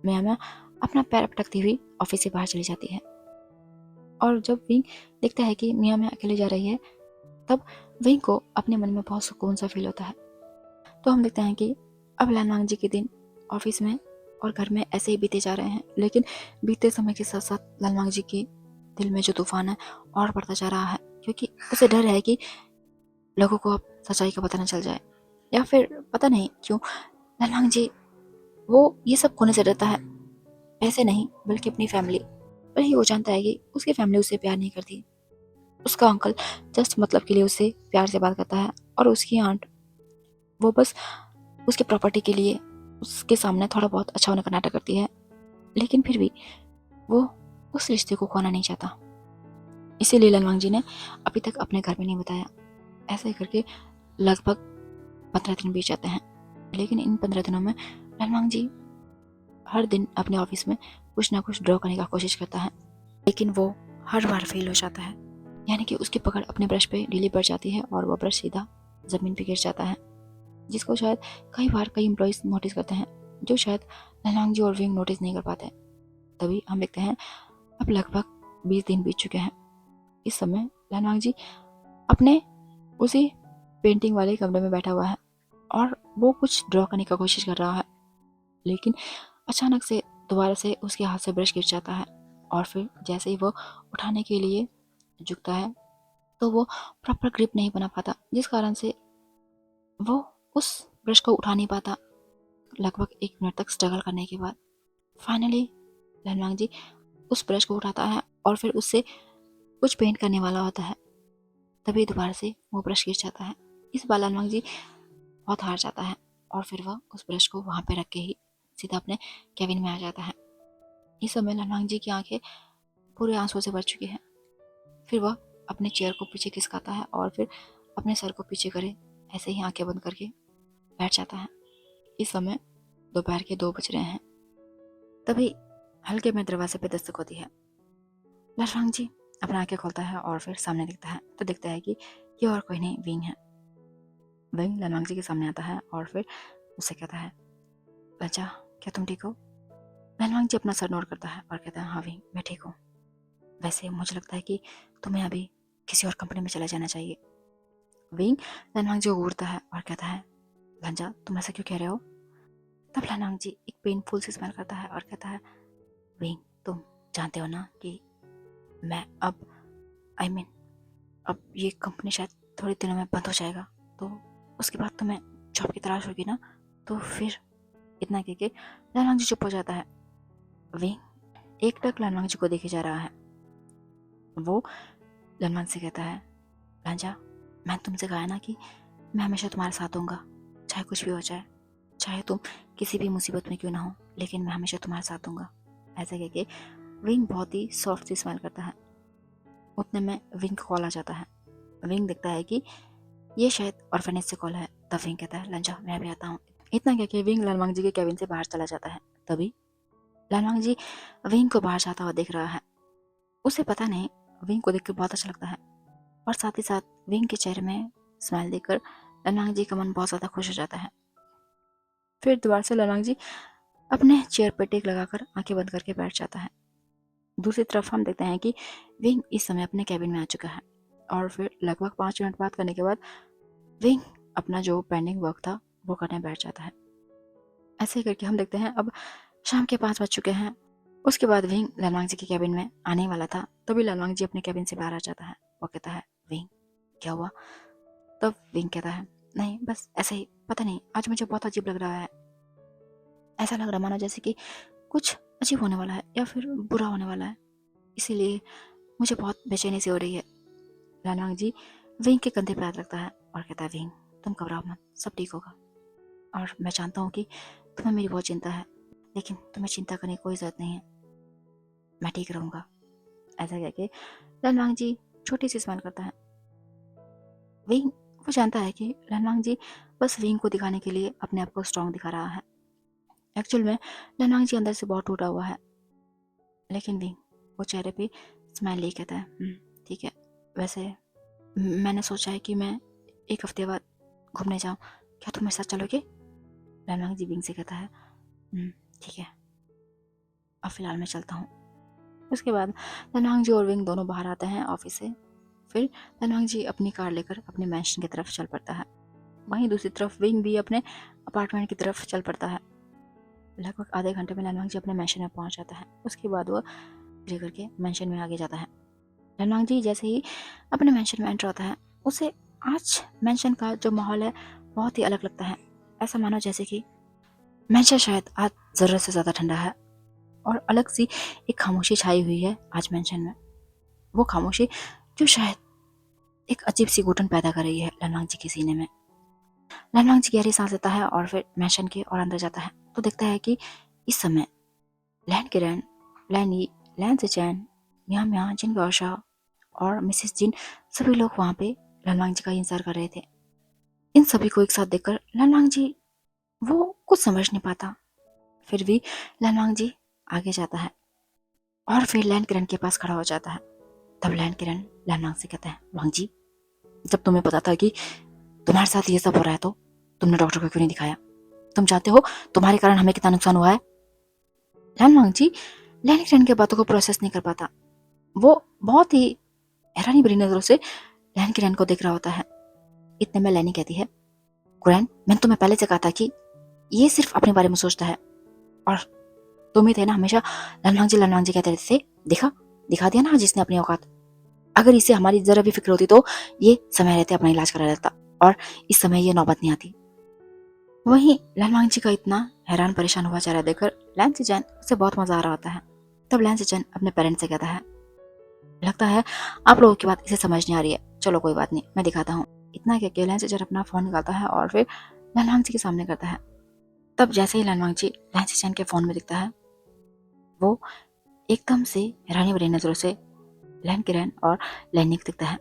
A: मियाँ मियाँ अपना पैर पटकती हुई ऑफिस से बाहर चली जाती है और जब विंग देखता है कि मियाँ मियाँ अकेले जा रही है तब विंग को अपने मन में बहुत सुकून सा फील होता है। तो हम देखते हैं कि अब लालवांग जी के दिन ऑफिस में और घर में ऐसे ही बीते जा रहे हैं, लेकिन बीते समय के साथ साथ लालवांग जी के दिल में जो तूफान है और बढ़ता जा रहा है, क्योंकि उसे डर है कि लोगों को अब सच्चाई का पता न चल जाए, या फिर पता नहीं क्यों लालवांग जी वो ये सब खोने से डरता है। ऐसे नहीं, बल्कि अपनी फैमिली। पर ही वो जानता है कि उसकी फैमिली उसे प्यार नहीं करती। उसका अंकल जस्ट मतलब के लिए उससे प्यार से बात करता है और उसकी आंट वो बस उसके प्रॉपर्टी के लिए उसके सामने थोड़ा बहुत अच्छा होने का नाटक करती है, लेकिन फिर भी वो उस रिश्ते को खोना नहीं चाहता। इसीलिए लालवांग जी ने अभी तक अपने घर में नहीं बताया। ऐसे करके लगभग 15 दिन बीत जाते हैं, लेकिन इन 15 दिनों में लालवांग जी हर दिन अपने ऑफिस में कुछ ना कुछ ड्रॉ करने का कोशिश करता है, लेकिन वो हर बार फेल हो जाता है। यानी कि उसकी पकड़ अपने ब्रश पे ढीली पड़ जाती है और वो ब्रश सीधा जमीन पे गिर जाता है, जिसको शायद कई बार कई एम्प्लॉयज नोटिस करते हैं, जो शायद लालवांग जी और विंग नोटिस नहीं कर पाते। तभी हम देखते हैं अब लगभग 20 दिन बीत चुके हैं। इस समय लालवांग जी अपने उसी पेंटिंग वाले कमरे में बैठा हुआ है और वो कुछ ड्रॉ करने की कोशिश कर रहा है, लेकिन अचानक से दोबारा से उसके हाथ से ब्रश गिर जाता है और फिर जैसे ही वो उठाने के लिए झुकता है तो वो प्रॉपर ग्रिप नहीं बना पाता, जिस कारण से वो उस ब्रश को उठा नहीं पाता। लगभग 1 मिनट तक स्ट्रगल करने के बाद फाइनली लालवांग जी उस ब्रश को उठाता है और फिर उससे कुछ पेंट करने वाला होता है। तभी दोबारा से वो ब्रश गिर जाता है। इस बार लालवांग जी बहुत हार जाता है और फिर वह उस ब्रश को वहाँ पे रख के ही सीधा अपने कैबिन में आ जाता है। इस समय लालवांग जी की आंखें पूरे आंसुओं से भर चुकी हैं। फिर वह अपने चेयर को पीछे खिसकाता है और फिर अपने सर को पीछे करे ऐसे ही आंखें बंद करके बैठ जाता है। इस समय दोपहर के 2 बज रहे हैं। तभी हल्के में दरवाजे पे दस्तक होती है। लालवांग जी अपना आंखें खोलता है और फिर सामने देखता है तो देखता है कि ये और कोई नहीं, विंग है। विंग लालवांग जी के सामने आता है और फिर उससे कहता है, बच्चा, क्या तुम ठीक हो? लालवांग जी अपना सर नोट करता है और कहता है, हाँ विंग, मैं ठीक हूँ। वैसे मुझे लगता है कि तुम्हें अभी किसी और कंपनी में चला जाना चाहिए। विंग लालवांग जी को घूरता है और कहता है, लंजा, तुम ऐसा क्यों कह रहे हो? तब लालवांग जी एक पेनफुल से स्माइल करता है और कहता है, विंग, तुम जानते हो ना कि मैं अब अब ये कंपनी शायद थोड़े दिनों में बंद हो जाएगा, तो उसके बाद तुम्हें जॉब की तलाश होगी ना, तो फिर इतना कह के लालवांग जी चुप हो जाता है। विंग एकटक लालवांग जी को देखे जा रहा है। वो लालवांग से कहता है, लांजा, मैंने तुमसे कहा ना कि मैं हमेशा तुम्हारे साथ होऊंगा, चाहे कुछ भी हो जाए, चाहे तुम किसी भी मुसीबत में क्यों ना हो, लेकिन मैं हमेशा तुम्हारे साथ होऊंगा। ऐसा कह के विंग बहुत ही सॉफ्ट सी स्माइल करता है। उतने में विंग कॉल आ जाता है। विंग देखता है कि ये शायद ऑर्फनेज से कॉल है। तब विंग कहता है, लंजा मैं भी आता हूँ। इतना कह के विंग लालवांग जी के कैबिन से बाहर चला जाता है। तभी लालवांग जी विंग को बाहर जाता हुआ देख रहा है। उसे पता नहीं, विंग को देखकर बहुत अच्छा लगता है और साथ ही साथ विंग के चेहरे में स्माइल देखकर लालवांग जी का मन बहुत ज़्यादा खुश हो जाता है। फिर दोबारा से लालवांग जी अपने चेयर पर टेक लगाकर आंखें बंद करके बैठ जाता है। दूसरी तरफ हम देखते हैं कि विंग इस समय अपने कैबिन में आ चुका है और फिर लगभग 5 मिनट बात करने के बाद विंग अपना जो पेंडिंग वर्क था वो करने बैठ जाता है। ऐसे करके हम देखते हैं अब शाम के 5 बज चुके हैं। उसके बाद विंग लालवांग जी के कैबिन में आने वाला था, तभी लालवांग जी अपने कैबिन से बाहर आ जाता है। वो कहता है, विंग क्या हुआ? तब विंग कहता है, नहीं बस ऐसे ही, पता नहीं आज मुझे बहुत अजीब लग रहा है। ऐसा लग रहा मानो जैसे कि कुछ अजीब होने वाला है या फिर बुरा होने वाला है, इसीलिए मुझे बहुत बेचैनी सी हो रही है। लालवांग जी विंग के कंधे पर हाथ रखता है और कहता है, विंग तुम घबराओ मत, सब ठीक होगा। और मैं जानता हूँ कि तुम्हें मेरी बहुत चिंता है, लेकिन तुम्हें चिंता करने की कोई ज़रूरत नहीं है, मैं ठीक रहूँगा। ऐसा कह के लालवांग जी छोटी सी स्माइल करता है। विंग वो जानता है कि लालवांग जी बस विंग को दिखाने के लिए अपने आप को स्ट्रांग दिखा रहा है। एक्चुअल में लालवांग जी अंदर से बहुत टूटा हुआ है, लेकिन विंग वो चेहरे पे स्माइल ले कहता है, ठीक है, वैसे मैंने सोचा है कि मैं 1 हफ्ते बाद घूमने जाऊँ, क्या तुम मेरे साथ चलोगे? लालवांग जी विंग से कहता है, ठीक है, अब फिलहाल मैं चलता हूँ। उसके बाद लालवांग जी और विंग दोनों बाहर आते हैं ऑफिस से। फिर लालवांग जी अपनी कार लेकर अपने मैंशन की तरफ चल पड़ता है। वहीं दूसरी तरफ विंग भी अपने अपार्टमेंट की तरफ चल पड़ता है। लगभग आधे घंटे में लालवांग जी अपने मैंशन में पहुंच जाता है। उसके बाद वो धीरे करके मैंशन में आगे जाता है। लालवांग जी जैसे ही अपने मैंशन में एंटर होता है, उसे आज मैंशन का जो माहौल है बहुत ही अलग लगता है। ऐसा मानो जैसे कि मैंशन शायद आज ज़रूरत से ज़्यादा ठंडा है और अलग सी एक खामोशी छाई हुई है आज मैंशन में। वो खामोशी जो शायद एक अजीब सी घुटन पैदा कर रही है लालवांग जी के सीने में। लालवांग जी गहरी सांस लेता है और फिर मैंशन के और अंदर जाता है तो देखता है कि इस समय लैन किरण, लैनी, लैन सेचैन, मियाँ मियाँ, जिन गौशा और मिसेस जिन सभी लोग वहाँ पे लालवांग जी का इंतजार कर रहे थे। इन सभी को एक साथ देखकर लालवांग जी वो कुछ समझ नहीं पाता। फिर भी लालवांग जी आगे जाता है और फिर लैन किरण के पास खड़ा हो जाता है। तब लैन किरण लालवांग से कहता है, वांग जी, जब तुम्हें पता था कि तुम्हारे साथ ये सब हो रहा है तो तुमने डॉक्टर को क्यों नहीं दिखाया? तुम जानते हो तुम्हारे कारण हमें कितना नुकसान हुआ है। लालवांग जी लैन किरण की बातों को प्रोसेस नहीं कर पाता। वो बहुत ही हैरानी भरी नजरों से लैन किरण को देख रहा होता है। इतने में लैनी कहती है, कुरैन, मैंने तुम्हें पहले से कहा था कि ये सिर्फ अपने बारे में सोचता है और तुम ही थे ना हमेशा लालवांग जी कहते रहते थे। दिखा दिया ना आज इसने अपनी औकात। अगर इसे हमारी जरा भी फिक्र होती तो ये समय रहते अपना इलाज करा लेता और इस समय ये नौबत नहीं आती। वहीं लालवांग जी का इतना हैरान परेशान हुआ चेहरा देखकर लैन सेचैन उसे बहुत मजा आ रहा होता है। तब लैन सेचैन अपने पेरेंट्स से कहता है, लगता है आप लोगों की बात इसे समझ नहीं आ रही है, चलो कोई बात नहीं, मैं दिखाता हूँ। इतना कह के लैन सेचैन अपना फोन निकालता है और फिर लालवांग जी के सामने करता है। तब जैसे ही लालवांग जी लैन सेचैन के फोन में दिखता है, वो एकदम से हैरानी भरी नजरों से लैन किरण और लैनी को दिखता है।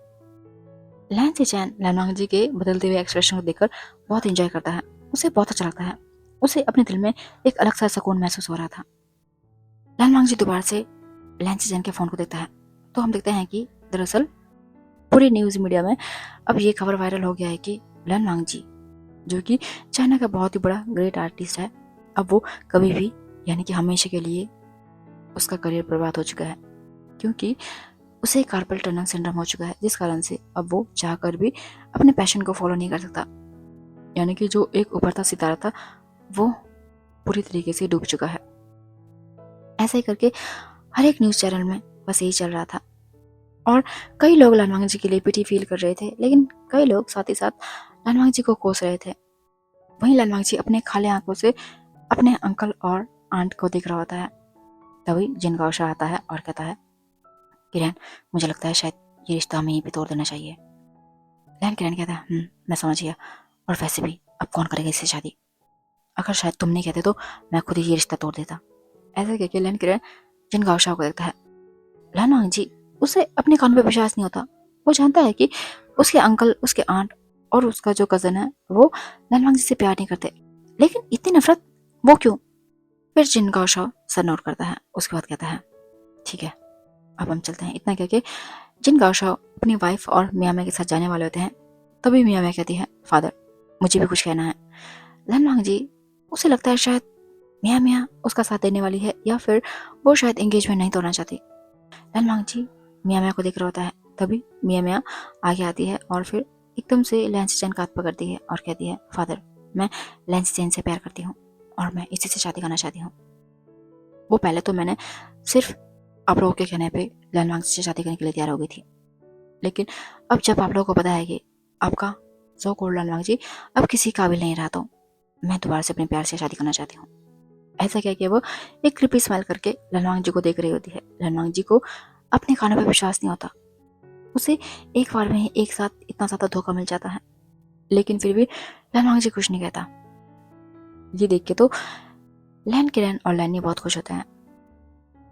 A: लैन सेचैन लालवांग जी के बदलते हुए एक्सप्रेशन को देखकर बहुत एंजॉय करता है। उसे बहुत अच्छा लगता है। उसे अपने दिल में एक अलग सा सुकून महसूस हो रहा था। लालवांग जी दोबारा से लैन सेचैन के फोन को देखता है तो हम देखते हैं कि दरअसल पूरी न्यूज मीडिया में अब ये खबर वायरल हो गया है कि लालवांग जी, जो कि चाइना का बहुत ही बड़ा ग्रेट आर्टिस्ट है, अब वो कभी भी यानी कि हमेशा के लिए उसका करियर बर्बाद हो चुका है, क्योंकि उसे कार्पल टनल सिंड्रोम हो चुका है, जिस कारण से अब वो चाहकर भी अपने पैशन को फॉलो नहीं कर सकता। यानी कि जो एक उभरता सितारा था वो पूरी तरीके से डूब चुका है। ऐसे ही करके हर एक न्यूज़ चैनल में बस यही चल रहा था और कई लोग लालवांग जी के लिए पिटी फील कर रहे थे, लेकिन कई लोग साथ ही साथ लालवांग जी को कोस रहे थे। वहीं लालवांग जी अपने खाली आंखों से अपने अंकल और आंट को देख रहा होता है। तभी जिन गाओशा आता है और कहता है, किरण, मुझे लगता है शायद ये रिश्ता हमें यहीं पे तोड़ देना चाहिए। लैन किरण कहता है, मैं समझ गया, और वैसे भी अब कौन करेगा इससे शादी? अगर शायद तुम नहीं कहते तो मैं खुद ही ये रिश्ता तोड़ देता। ऐसा कहकर लैन किरण जिन गाओशा को देखता है। लैन जी, उसे अपने कानों पर विश्वास नहीं होता। वो जानता है कि उसके अंकल, उसके आंट और उसका जो कजन है वो लैन जी से प्यार नहीं करते, लेकिन इतनी नफरत वो क्यों? फिर जिन गाओशा सर नोट करता है। उसके बाद कहता है, ठीक है, अब हम चलते हैं। इतना कह के जिन गाओशा अपनी वाइफ और मियाँ मियाँ के साथ जाने वाले होते हैं, तभी मियाँ मियाँ कहती है, फादर, मुझे भी कुछ कहना है। लैन जी, उसे लगता है शायद मियाँ मियाँ उसका साथ देने वाली है, या फिर वो शायद एंगेजमेंट नहीं तोड़ना चाहती। लैन जी मियाँ मियाँ को देख रहा होता है। तभी मियाँ मियाँ आगे आती है और फिर एकदम से लैंसी चैन का हाथ पकड़ती है और कहती है, फादर, मैं लैंसी चैन से प्यार करती हूँ और मैं इसी से शादी करना चाहती हूँ। वो पहले तो मैंने सिर्फ आप लोगों के कहने पे लैन से शादी करने के लिए तैयार हो गई थी, लेकिन अब जब आप लोगों को पता है कि आपका सो कॉल्ड लैन जी अब किसी काबिल नहीं रहा, तो मैं दोबारा से अपने प्यार से शादी करना चाहती हूँ। ऐसा कह के वो एक क्रिपी स्माइल करके लनवांग जी को देख रही होती है। लनवांग जी को अपने कानों पर विश्वास नहीं होता। उसे एक बार में ही एक साथ इतना ज्यादा धोखा मिल जाता है, लेकिन फिर भी लनवांग जी कुछ नहीं कहता। ये देख के तो लैन किरण और लैनी बहुत खुश होते हैं।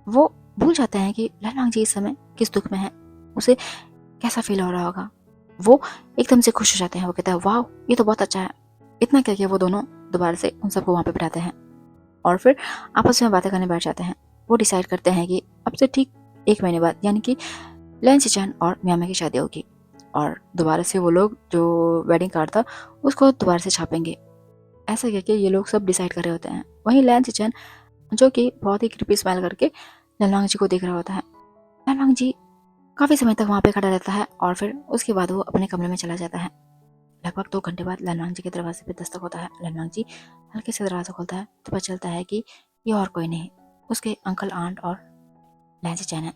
A: वो भूल जाते हैं कि लनवांग जी इस समय किस दुख में है, उसे कैसा फील हो रहा होगा। वो एकदम से खुश हो जाते हैं। वो कहता है, वाह, ये तो बहुत अच्छा है। इतना कह के वो दोनों दोबारा से उन सबको वहां पे बिठाते हैं और फिर आपस में बातें करने बैठ जाते हैं। वो डिसाइड करते हैं कि अब से ठीक 1 महीने बाद, यानी कि लैन सिचन और मियामा की शादी होगी, और दोबारा से वो लोग जो वेडिंग कार्ड था उसको दोबारा से छापेंगे। ऐसा कहके ये लोग सब डिसाइड कर रहे होते हैं। वहीं लैन सिचन, जो कि बहुत ही क्रिपी स्माइल करके लनवांग जी को देख रहा होता है। लनवांग जी काफी समय तक वहां पे खड़ा रहता है और फिर उसके बाद वो अपने कमरे में चला जाता है। लगभग 2 घंटे बाद लनवांग जी के दरवाजे पे दस्तक होता है। लनवांग जी हल्के से दरवाजा खोलता है तो पता चलता है कि ये और कोई नहीं, उसके अंकल, आंट और लैंसी चैन है।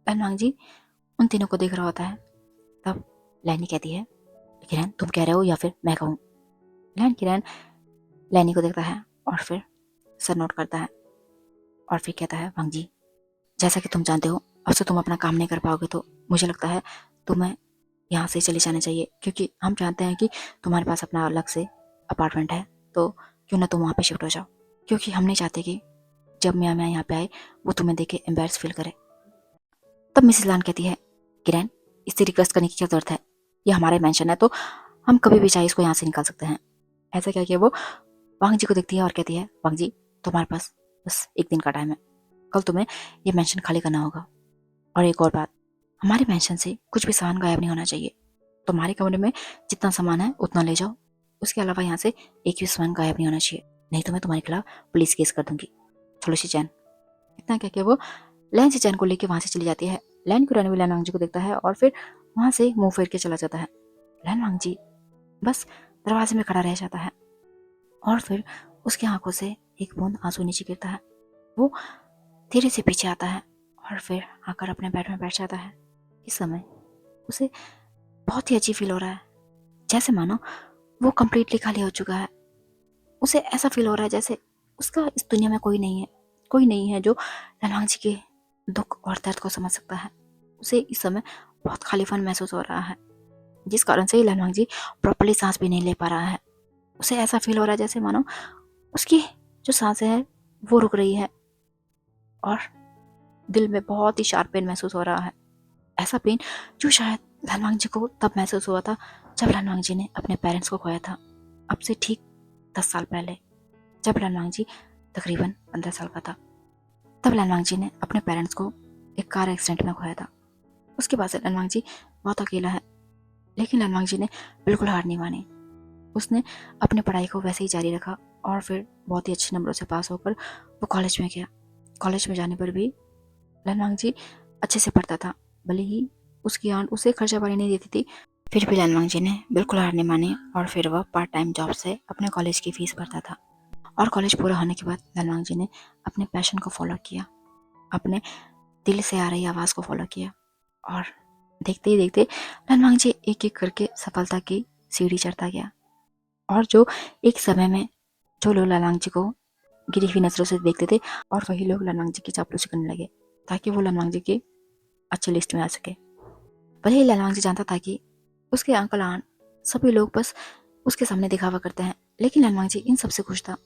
A: लनवांग जी उन तीनों को देख रहा होता है। तब लैनी कहती है, किरण, तुम कह रहे हो या फिर मैं कहूँ? किरण लैनी को देखता है और फिर सर नोट करता है और फिर कहता है, वांग जी, जैसा कि तुम जानते हो अब से तुम अपना काम नहीं कर पाओगे, तो मुझे लगता है तुम्हें यहाँ से चले जाना चाहिए, क्योंकि हम जानते हैं कि तुम्हारे पास अपना अलग से अपार्टमेंट है, तो क्यों ना तुम वहाँ पे शिफ्ट हो जाओ, क्योंकि हम नहीं चाहते कि जब मियाँ मियाँ यहाँ पे आए वो तुम्हें देख के एम्बेरस फील करे। तब मिसेस लान कहती है, किरण, इससे रिक्वेस्ट करने की क्या जरूरत है? ये हमारा मेंशन है, तो हम कभी भी चाहे इसको यहाँ से निकाल सकते हैं। ऐसा कह के वो वांग जी को देखती है और कहती है, वांग जी, तुम्हारे पास बस 1 दिन का टाइम है। कल तुम्हें ये मेंशन खाली करना होगा। और एक और बात, हमारे मेंशन से कुछ भी सामान गायब नहीं होना चाहिए। तुम्हारे कमरे में जितना सामान है उतना ले जाओ, उसके अलावा यहाँ से एक भी सामान गायब नहीं होना चाहिए, नहीं तो मैं तुम्हारे खिलाफ पुलिस केस कर दूंगी। चलो शिचैन। इतना कह के वो लैन शिचैन को लेके वहां से चली जाती है। लैन कुरान भी लैन वांग जी को देखता है और फिर वहां से मुंह फेर के चला जाता है। लैन वांग जी बस दरवाजे में खड़ा रह जाता है और फिर उसकी आंखों से एक बूंद आंसू नीचे गिरता है। वो धीरे से पीछे आता है और फिर आकर अपने बेड में बैठ जाता है। इस समय उसे बहुत ही अजीब फील हो रहा है, जैसे मानो वो कम्प्लीटली खाली हो चुका है। उसे ऐसा फील हो रहा है जैसे उसका इस दुनिया में कोई नहीं है जो लनवांग जी के दुख और दर्द को समझ सकता है। उसे इस समय बहुत खालीपन महसूस हो रहा है, जिस कारण से लनवांग जी प्रॉपर्ली सांस भी नहीं ले पा रहा है। उसे ऐसा फील हो रहा है जैसे मानो उसकी जो सांसें है वो रुक रही है और दिल में बहुत ही शार्प पेन महसूस हो रहा है। ऐसा पेन जो शायद लनवांग जी को तब महसूस हुआ था जब लनवांग जी ने अपने पेरेंट्स को खोया था, अब से ठीक 10 साल पहले, जब लनवांग जी तकरीबन 15 साल का था। तब लनवांग जी ने अपने पेरेंट्स को एक कार एक्सीडेंट में खोया था। उसके बाद से लनवांग जी बहुत अकेला है, लेकिन लनवांग जी ने बिल्कुल हार नहीं मानी। उसने अपनी पढ़ाई को वैसे ही जारी रखा और फिर बहुत ही अच्छे नंबरों से पास होकर वो कॉलेज में गया। कॉलेज में जाने पर भी लनवांग जी अच्छे से पढ़ता था, भले ही उसकी आंट उसे खर्चा पानी नहीं देती थी, फिर भी लनवांग जी ने बिल्कुल हार नहीं मानी और फिर वह पार्ट टाइम जॉब से अपने कॉलेज की फीस भरता था। और कॉलेज पूरा होने के बाद लनवांग जी ने अपने पैशन को फॉलो किया, अपने दिल से आ रही आवाज़ को फॉलो किया और देखते ही देखते लनवांग जी एक एक करके सफलता की सीढ़ी चढ़ता गया। और जो एक समय में जो लोग लनवांग जी को गिरी हुई नजरों से देखते थे और वही लोग लनवांग जी की चापलूसी करने लगे ताकि वो लनवांग जी की अच्छी लिस्ट में आ सके। भले ही लनवांग जी जानता था कि उसके अंकल आंट सभी लोग बस उसके सामने दिखावा करते हैं, लेकिन लनवांग जी इन सबसे खुश था।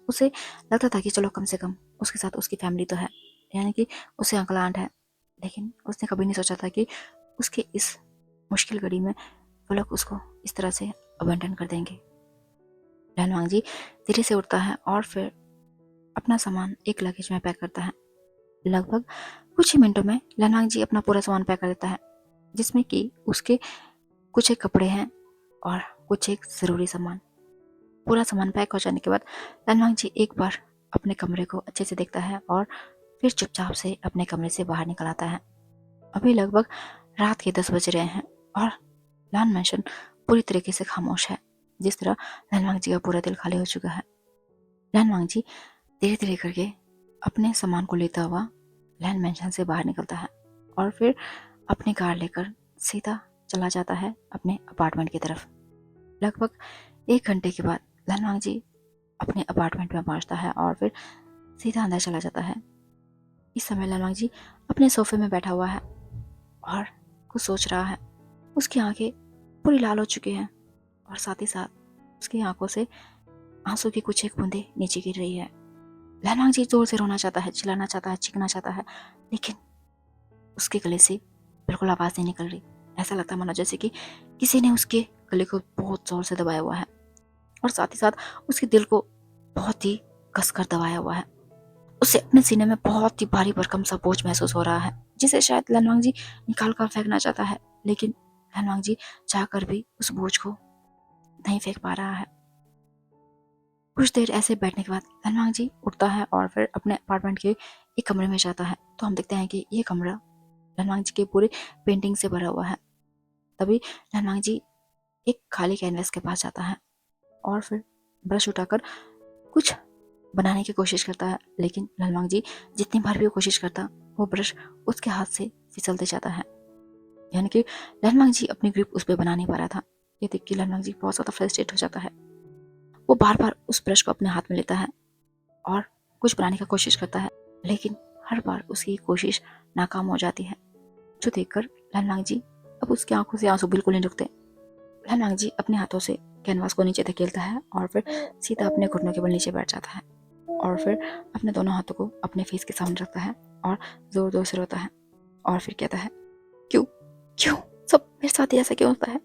A: उसे लगता था कि चलो कम से कम उसके साथ उसकी फैमिली तो है, यानी कि उसे अंकल आंट है। लेकिन उसने कभी नहीं सोचा था कि उसके इस मुश्किल घड़ी में वो लोग उसको इस तरह से अबंडन कर देंगे। लनवांग जी धीरे से उठता है और फिर अपना सामान एक लगेज में पैक करता है। लगभग कुछ ही मिनटों में लनवांग जी अपना पूरा सामान पैक कर देता है, जिसमें कि उसके कुछ एक कपड़े हैं और कुछ एक ज़रूरी सामान। पूरा सामान पैक हो जाने के बाद लनवांग जी एक बार अपने कमरे को अच्छे से देखता है और फिर चुपचाप से अपने कमरे से बाहर निकल आता है। अभी लगभग रात के 10 बज रहे हैं और लान मैंशन पूरी तरीके से खामोश है, जिस तरह लनवांग जी का पूरा दिल खाली हो चुका है। लनवांग जी धीरे धीरे करके अपने सामान को लेता हुआ लैन मैंशन से बाहर निकलता है और फिर अपनी कार लेकर सीधा चला जाता है अपने अपार्टमेंट की तरफ। लगभग 1 घंटे के बाद लनवांग जी अपने अपार्टमेंट में पहुंचता है और फिर सीधा अंदर चला जाता है। इस समय लनवांग जी अपने सोफे में बैठा हुआ है और कुछ सोच रहा है। उसकी आंखें पूरी लाल हो चुकी हैं और साथ ही साथ उसकी आंखों से आंसू की कुछ एक बूंदें नीचे गिर रही है। लनवांग जी जोर से रोना चाहता है, चिल्लाना चाहता है, चीखना चाहता है, लेकिन उसके गले से बिल्कुल आवाज़ नहीं निकल रही। ऐसा लगता है मानो जैसे कि किसी ने उसके गले को बहुत जोर से दबाया हुआ है और साथ ही साथ उसके दिल को बहुत ही कसकर दबाया हुआ है। उसे अपने सीने में बहुत ही भारी भरकम सा बोझ महसूस हो रहा है, जिसे शायद लनवांग जी निकाल कर फेंकना चाहता है, लेकिन लनवांग जी चाहकर भी उस बोझ को नहीं फेंक पा रहा है। कुछ देर ऐसे बैठने के बाद लनवांग जी उठता है और फिर अपने अपार्टमेंट के एक कमरे में जाता है। तो हम देखते हैं कि ये कमरा लनवांग जी के पूरे पेंटिंग से भरा हुआ है। तभी लनवांग जी एक खाली कैनवस के पास जाता है और फिर ब्रश उठाकर कुछ बनाने की कोशिश करता है, लेकिन लनवांग जी जितनी बार भी वो कोशिश करता वो ब्रश उसके हाथ से फिसलते जाता है, यानी कि लनवांग जी अपनी ग्रिप उस पर बना नहीं पा रहा था। ये देख के लनवांग जी बहुत ज़्यादा फ्रस्ट्रेट हो जाता है। वो बार बार उस ब्रश को अपने हाथ में लेता है और कुछ बनाने की कोशिश करता है, लेकिन हर बार उसकी कोशिश नाकाम हो जाती है, जो देखकर लनवांग जी अब उसकी आंखों से आंसू बिल्कुल नहीं रुकते। लनवांग जी अपने हाथों से कैनवास को नीचे धकेलता है और फिर सीधा अपने घुटनों के बल नीचे बैठ जाता है और फिर अपने दोनों हाथों को अपने फेस के सामने रखता है और जोर जोर से रोता है और फिर कहता है, क्यों क्यों सब मेरे साथ ही ऐसा क्यों होता है?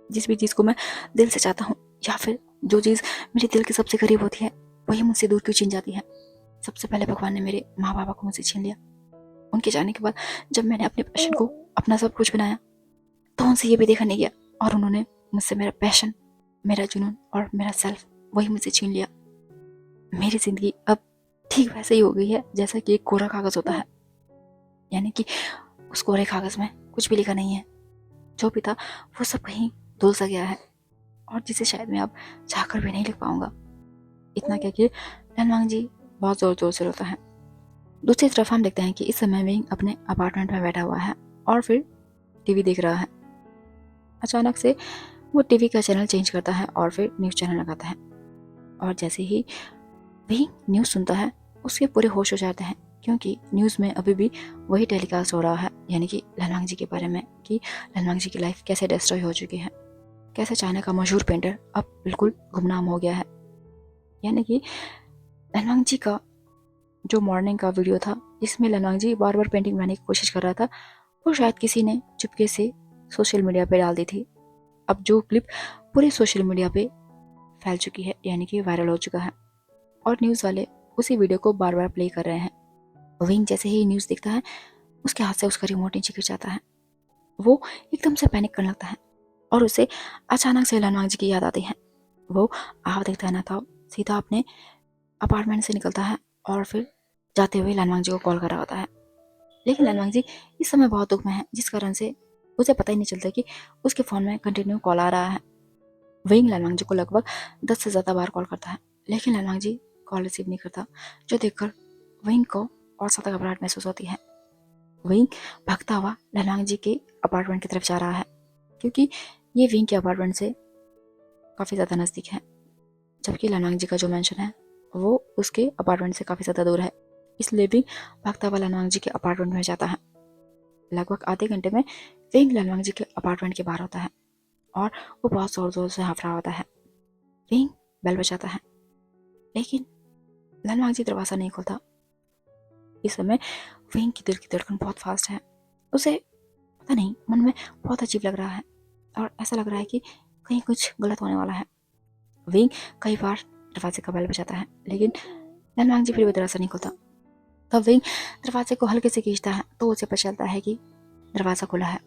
A: जिस भी चीज़ को मैं दिल से चाहता हूँ या फिर जो चीज़ मेरे दिल के सबसे करीब होती है वही मुझसे दूर क्यों छीन जाती है? सबसे पहले भगवान ने मेरे माँ बाबा को मुझसे छीन लिया। उनके जाने के बाद जब मैंने अपने पैशन को अपना सब कुछ बनाया तो उनसे ये भी देखा नहीं गया और उन्होंने मुझसे मेरा पैशन, मेरा जुनून और मेरा सेल्फ वही मुझसे छीन लिया। मेरी जिंदगी अब ठीक वैसे ही हो गई है जैसा कि एक कोरा कागज होता है, यानी कि उस कोरे कागज में कुछ भी लिखा नहीं है। जो भी था वो सब कहीं धुल सा गया है और जिसे शायद मैं अब चाहकर भी नहीं लिख पाऊंगा। इतना क्या कि लनवांग जी बहुत जोर जोर से रोता है। दूसरी तरफ हम देखते हैं कि इस समय विंग अपने अपार्टमेंट में बैठा हुआ है और फिर टीवी देख रहा है। अचानक से वो टीवी का चैनल चेंज करता है और फिर न्यूज़ चैनल लगाता है और जैसे ही विंग न्यूज़ सुनता है उसके पूरे होश हो जाते हैं, क्योंकि न्यूज़ में अभी भी वही टेलीकास्ट हो रहा है, यानी कि लनवांग जी के बारे में कि लनवांग जी की लाइफ कैसे डिस्ट्रॉय हो चुकी है, कैसे चाइना का मशहूर पेंटर अब बिल्कुल गुमनाम हो गया है। यानी कि लनवांग जी का जो मॉर्निंग का वीडियो था जिसमें लनवांग जी बार बार पेंटिंग बनाने की कोशिश कर रहा था, वो शायद किसी ने चुपके से सोशल मीडिया पे डाल दी थी। अब जो क्लिप पूरे सोशल मीडिया पे फैल चुकी है, यानी कि वायरल हो चुका है और न्यूज़ वाले उसी वीडियो को बार बार प्ले कर रहे हैं। विंग जैसे ही न्यूज़ देखता है उसके हाथ से उसका रिमोट नीचे गिर जाता है। वो एकदम से पैनिक करने लगता है और उसे अचानक से लनवांग जी की याद आती है। वो आप देखता है ना था सीधा अपने अपार्टमेंट से निकलता है और फिर जाते हुए लनवांग जी को कॉल कर रहा होता है, लेकिन लनवांग जी इस समय बहुत दुख में है, जिस कारण से उसे पता ही नहीं चलता कि उसके फ़ोन में कंटिन्यू कॉल आ रहा है। विंग लनवांग जी को लगभग 10 से ज़्यादा बार कॉल करता है, लेकिन लनवांग जी कॉल रिसीव नहीं करता, जो देखकर विंग को और ज़्यादा घबराहट महसूस होती है। विंग भागता हुआ लनवांग जी के अपार्टमेंट की तरफ जा रहा है, क्योंकि ये विंग के अपार्टमेंट से काफ़ी ज़्यादा नज़दीक है, जबकि लनवांग जी का जो मैंशन है वो उसके अपार्टमेंट से काफ़ी ज़्यादा दूर है, इसलिए विंग भागता हुआ लनवांग जी के अपार्टमेंट में जाता है। लगभग आधे घंटे में विंग लनवांग जी के अपार्टमेंट के बाहर होता है और वो बहुत जोर जोर से हाँफ रहा होता है। विंग बेल बजाता है, लेकिन लनवांग जी दरवाज़ा नहीं खोलता। इस समय विंग की दिल की धड़कन बहुत फास्ट है। उसे पता नहीं, मन में बहुत अजीब लग रहा है और ऐसा लग रहा है कि कहीं कुछ गलत होने वाला है। विंग कई बार दरवाजे का बेल बजाता है, लेकिन लनवांग जी फिर भी दरवाज़ा नहीं खोलता। तब विंग दरवाजे को हल्के से खींचता है तो उसे पता चलता है कि दरवाज़ा खुला है।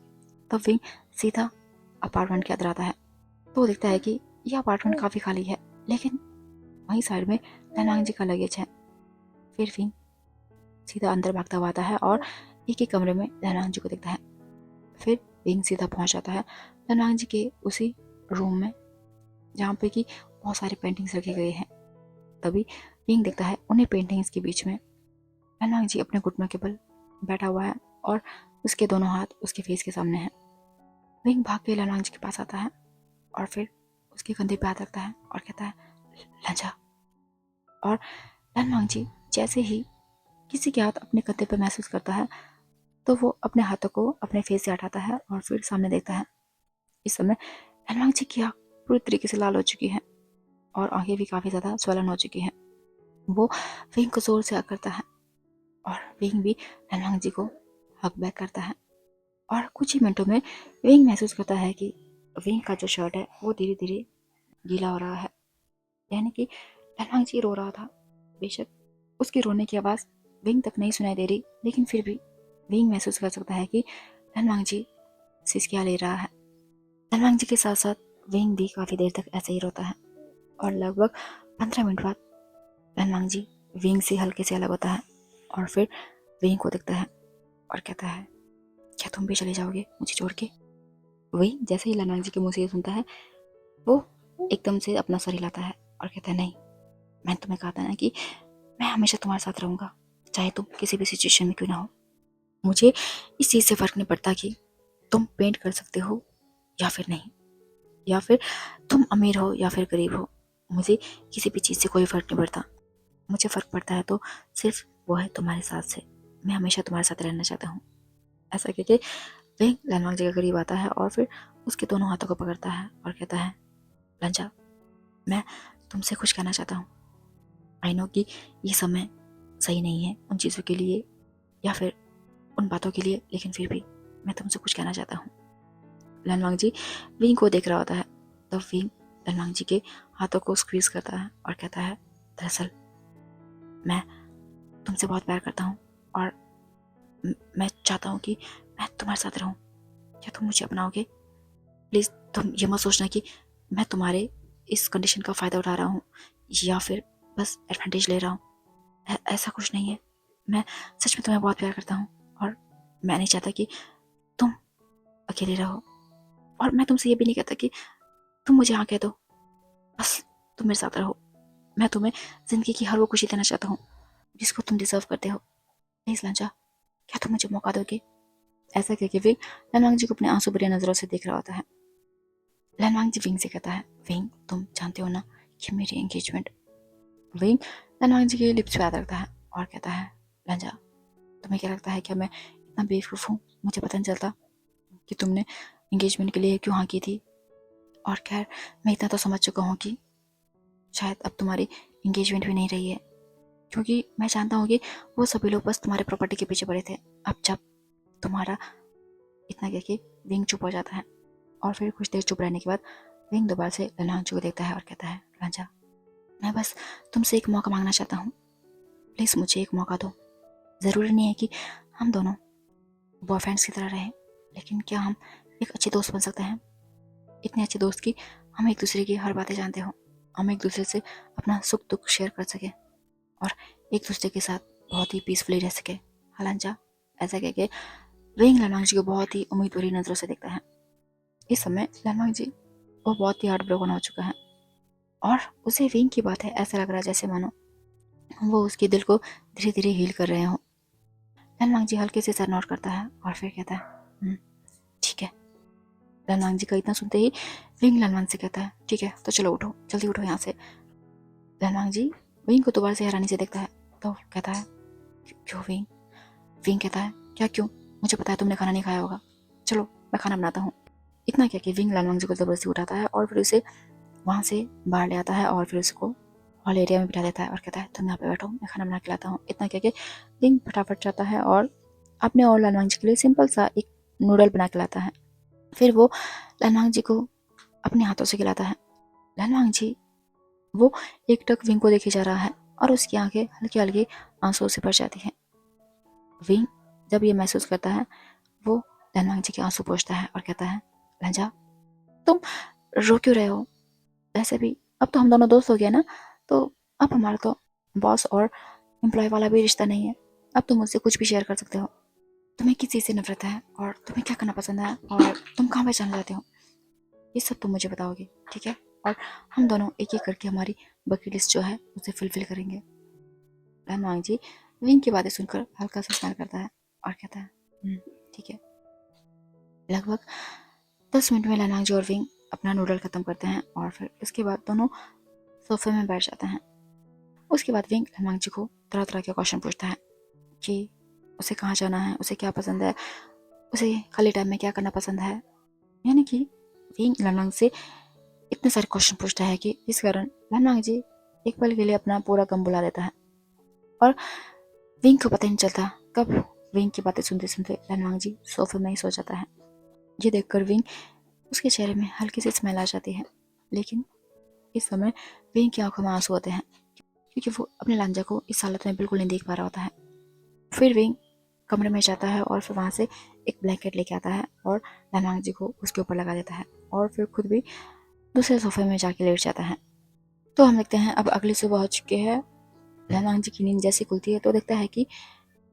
A: तब विंग सीधा अपार्टमेंट के अंदर आता है तो वो देखता है कि यह अपार्टमेंट काफ़ी खाली है, लेकिन वहीं साइड में लनवांग जी का लगेज है। फिर विंग सीधा अंदर भागता हुआ आता है और एक ही कमरे में लनवांग जी को देखता है। फिर विंग सीधा पहुंच जाता है लनवांग जी के उसी रूम में जहाँ पे कि बहुत सारे पेंटिंग्स रखे गए हैं। तभी विंग देखता है उन्हीं पेंटिंग्स के बीच में लनवांग जी अपने घुटनों के बल बैठा हुआ है और उसके दोनों हाथ उसके फेस के सामने हैं। विंग भाग के लनवांग जी के पास आता है और फिर उसके कंधे पे हाथ रखता है और कहता है, लंजा। और लनवांग जी जैसे ही किसी के हाथ अपने कंधे पे महसूस करता है तो वो अपने हाथों को अपने फेस से हटाता है और फिर सामने देखता है। इस समय लनवांग जी की आँख पूरी तरीके से लाल हो चुकी है और आंखें भी काफ़ी ज़्यादा स्वलन हो चुकी हैं। वो विंग को जोर से हक करता है और विंग भी लनवांग जी को हक बैक करता है। और कुछ ही मिनटों में विंग महसूस करता है कि विंग का जो शर्ट है वो धीरे धीरे गीला हो रहा है, यानी कि लनवांग जी रो रहा था। बेशक उसकी रोने की आवाज़ विंग तक नहीं सुनाई दे रही, लेकिन फिर भी विंग महसूस कर सकता है कि लनवांग जी सिसकियाँ ले रहा है। लनवांग जी के साथ साथ विंग भी काफ़ी देर तक ऐसे ही रोता है और लगभग 15 मिनट बाद लनवांग जी विंग से हल्के से अलग होता है और फिर विंग को देखता है और कहता है, क्या तुम भी चले जाओगे मुझे छोड़ के? वही जैसे ही लनवांग जी के मुंह से ये सुनता है वो एकदम से अपना सर हिलाता है और कहता है, नहीं, मैंने तुम्हें कहा था ना कि मैं हमेशा तुम्हारे साथ रहूंगा, चाहे तुम किसी भी सिचुएशन में क्यों ना हो। मुझे इस चीज़ से फ़र्क नहीं पड़ता कि तुम पेंट कर सकते हो या फिर नहीं, या फिर तुम अमीर हो या फिर गरीब हो, मुझे किसी भी चीज़ से कोई फ़र्क नहीं पड़ता। मुझे फ़र्क पड़ता है तो सिर्फ वो है तुम्हारे साथ से। मैं हमेशा तुम्हारे साथ रहना चाहता हूँ। ऐसा कहके विंग लनवांग जी के करीब आता है और फिर उसके दोनों हाथों को पकड़ता है और कहता है, लंजा, मैं तुमसे कुछ कहना चाहता हूँ। आई नो कि ये समय सही नहीं है उन चीज़ों के लिए या फिर उन बातों के लिए, लेकिन फिर भी मैं तुमसे कुछ कहना चाहता हूँ। लनवांग जी विंग को देख रहा होता है, तब विंग लनवांग जी के हाथों को स्क्वीज करता है और कहता है, दरअसल मैं तुमसे बहुत प्यार करता हूँ और मैं चाहता हूँ कि मैं तुम्हारे साथ रहूँ। क्या तुम मुझे अपनाओगे? प्लीज़ तुम ये मत सोचना कि मैं तुम्हारे इस कंडीशन का फ़ायदा उठा रहा हूँ या फिर बस एडवांटेज ले रहा हूँ। ऐसा कुछ नहीं है। मैं सच में तुम्हें बहुत प्यार करता हूँ और मैं नहीं चाहता कि तुम अकेले रहो। और मैं तुमसे ये भी नहीं कहता कि तुम मुझे हाँ कह दो, बस तुम मेरे साथ रहो। मैं तुम्हें ज़िंदगी की हर वो खुशी देना चाहता हूँ जिसको तुम डिजर्व करते हो। प्लीज़ लंजा, क्या तुम मुझे मौका दोगे? ऐसा कहके विंग लनवांग जी को अपने आंसू भरी नज़रों से देख रहा होता है। लनवांग जी विंग से कहता है, विंग तुम जानते हो ना कि मेरी एंगेजमेंट। विंग लनवांग जी के लिप्स पे हाथ रखता है और कहता है, लंजा, तुम्हें क्या लगता है क्या मैं इतना बेवकूफ़ हूँ मुझे पता नहीं चलता कि तुमने एंगेजमेंट के लिए क्यों हाँ की थी? और खैर मैं इतना तो समझ चुका हूँ कि शायद अब तुम्हारी एंगेजमेंट भी नहीं रही है, क्योंकि मैं जानता हूँ कि वो सभी लोग बस तुम्हारे प्रॉपर्टी के पीछे पड़े थे। अब जब तुम्हारा इतना कह के विंग चुप हो जाता है और फिर कुछ देर चुप रहने के बाद विंग दोबारा से लनवांग जी को देखता है और कहता है, लंजा, मैं बस तुमसे एक मौका मांगना चाहता हूँ। प्लीज़ मुझे एक मौका दो। ज़रूरी नहीं है कि हम दोनों बॉयफ्रेंड्स की तरह रहें, लेकिन क्या हम एक अच्छे दोस्त बन सकते हैं? इतने अच्छे दोस्त कि हम एक दूसरे की हर बातें जानते हो, हम एक दूसरे से अपना सुख दुख शेयर कर सकें और एक दूसरे के साथ बहुत ही पीसफुली रह सके। हाँ लंजा, ऐसा कह के विंग लनवांग जी को बहुत ही उम्मीद भरी नज़रों से देखता है। इस समय लनवांग जी वो बहुत ही हार्ट ब्रोकन हो चुका है और उसे विंग की बात है ऐसा लग रहा है जैसे मानो वो उसके दिल को धीरे धीरे हील कर रहे हों। लनवांग जी हल्के से सर नोट करता है और फिर कहता है, ठीक है। लनवांग जी का इतना सुनते ही विंग लनवांग से कहता है, ठीक है तो चलो उठो, जल्दी उठो यहाँ से। लनवांग जी विंग को दोबारा से हैरानी से देखता है तो कहता है क्यों विंग? विंग कहता है क्या क्यों? मुझे पता है तुमने खाना नहीं खाया होगा, चलो मैं खाना बनाता हूँ। इतना क्या कि विंग लालवांग जी को जबरदस्ती उठाता है और फिर उसे वहाँ से बाहर ले आता है और फिर उसको हॉल एरिया में बिठा देता है और कहता है तुम यहाँ पे बैठो, मैं खाना बना के लाता हूँ। इतना क्या कि विंग फटाफट जाता है और अपने और लालवांग जी के लिए सिंपल सा एक नूडल बना के लाता है। फिर वो लालवांग जी को अपने हाथों से खिलाता है। लालवांग जी वो एकटक विंग को देखे जा रहा है और उसकी आंखें हल्की हल्की आंसुओं से भर जाती हैं। विंग जब ये महसूस करता है वो लालवांग जी के आंसू पोंछता है और कहता है लंजा तुम रो क्यों रहे हो? वैसे भी अब तो हम दोनों दोस्त हो गए ना, तो अब हमारा तो बॉस और एम्प्लॉय वाला भी रिश्ता नहीं है। अब तुम मुझसे कुछ भी शेयर कर सकते हो। तुम्हें किस चीज़ से नफरत है और तुम्हें क्या करना पसंद है और तुम कहाँ पे जाना चाहते हो, ये सब तुम मुझे बताओगे, ठीक है? और हम दोनों एक एक करके हमारी बकेट लिस्ट जो है उसे फुलफिल करेंगे। लालवांग जी विंग की बातें सुनकर हल्का सा स्माइल करता है और कहता है ठीक है। लगभग 10 मिनट में लालवांग जी और विंग अपना नूडल खत्म करते हैं और फिर उसके बाद दोनों सोफे में बैठ जाते हैं। उसके बाद विंग लालवांग जी को तरह तरह के क्वेश्चन पूछता है कि उसे कहाँ जाना है, उसे क्या पसंद है, उसे खाली टाइम में क्या करना पसंद है। यानी कि विंग लालवांग से इतने सारे क्वेश्चन पूछता है कि जिस कारण लालवांग जी एक पल के लिए अपना पूरा गम भुला देता है और विंग को पता नहीं चलता कब विंग की बातें सुनते सुनते लालवांग जी सोफे में ही सो जाता है। ये देखकर विंग उसके चेहरे में हल्की सी स्मेल आ जाती है, लेकिन इस समय विंग की आंखों में आंसू होते हैं क्योंकि वो अपने लांजा को इस हालत में बिल्कुल नहीं देख पा रहा होता है। फिर विंग कमरे में जाता है और फिर वहाँ से एक ब्लैंकेट लेके आता है और लालवांग जी को उसके ऊपर लगा देता है और फिर खुद भी दूसरे सोफे में जाके लेट जाता है। तो हम देखते हैं अब अगली सुबह हो चुकी है। लालवांग जी की नींद जैसी खुलती है तो देखता है कि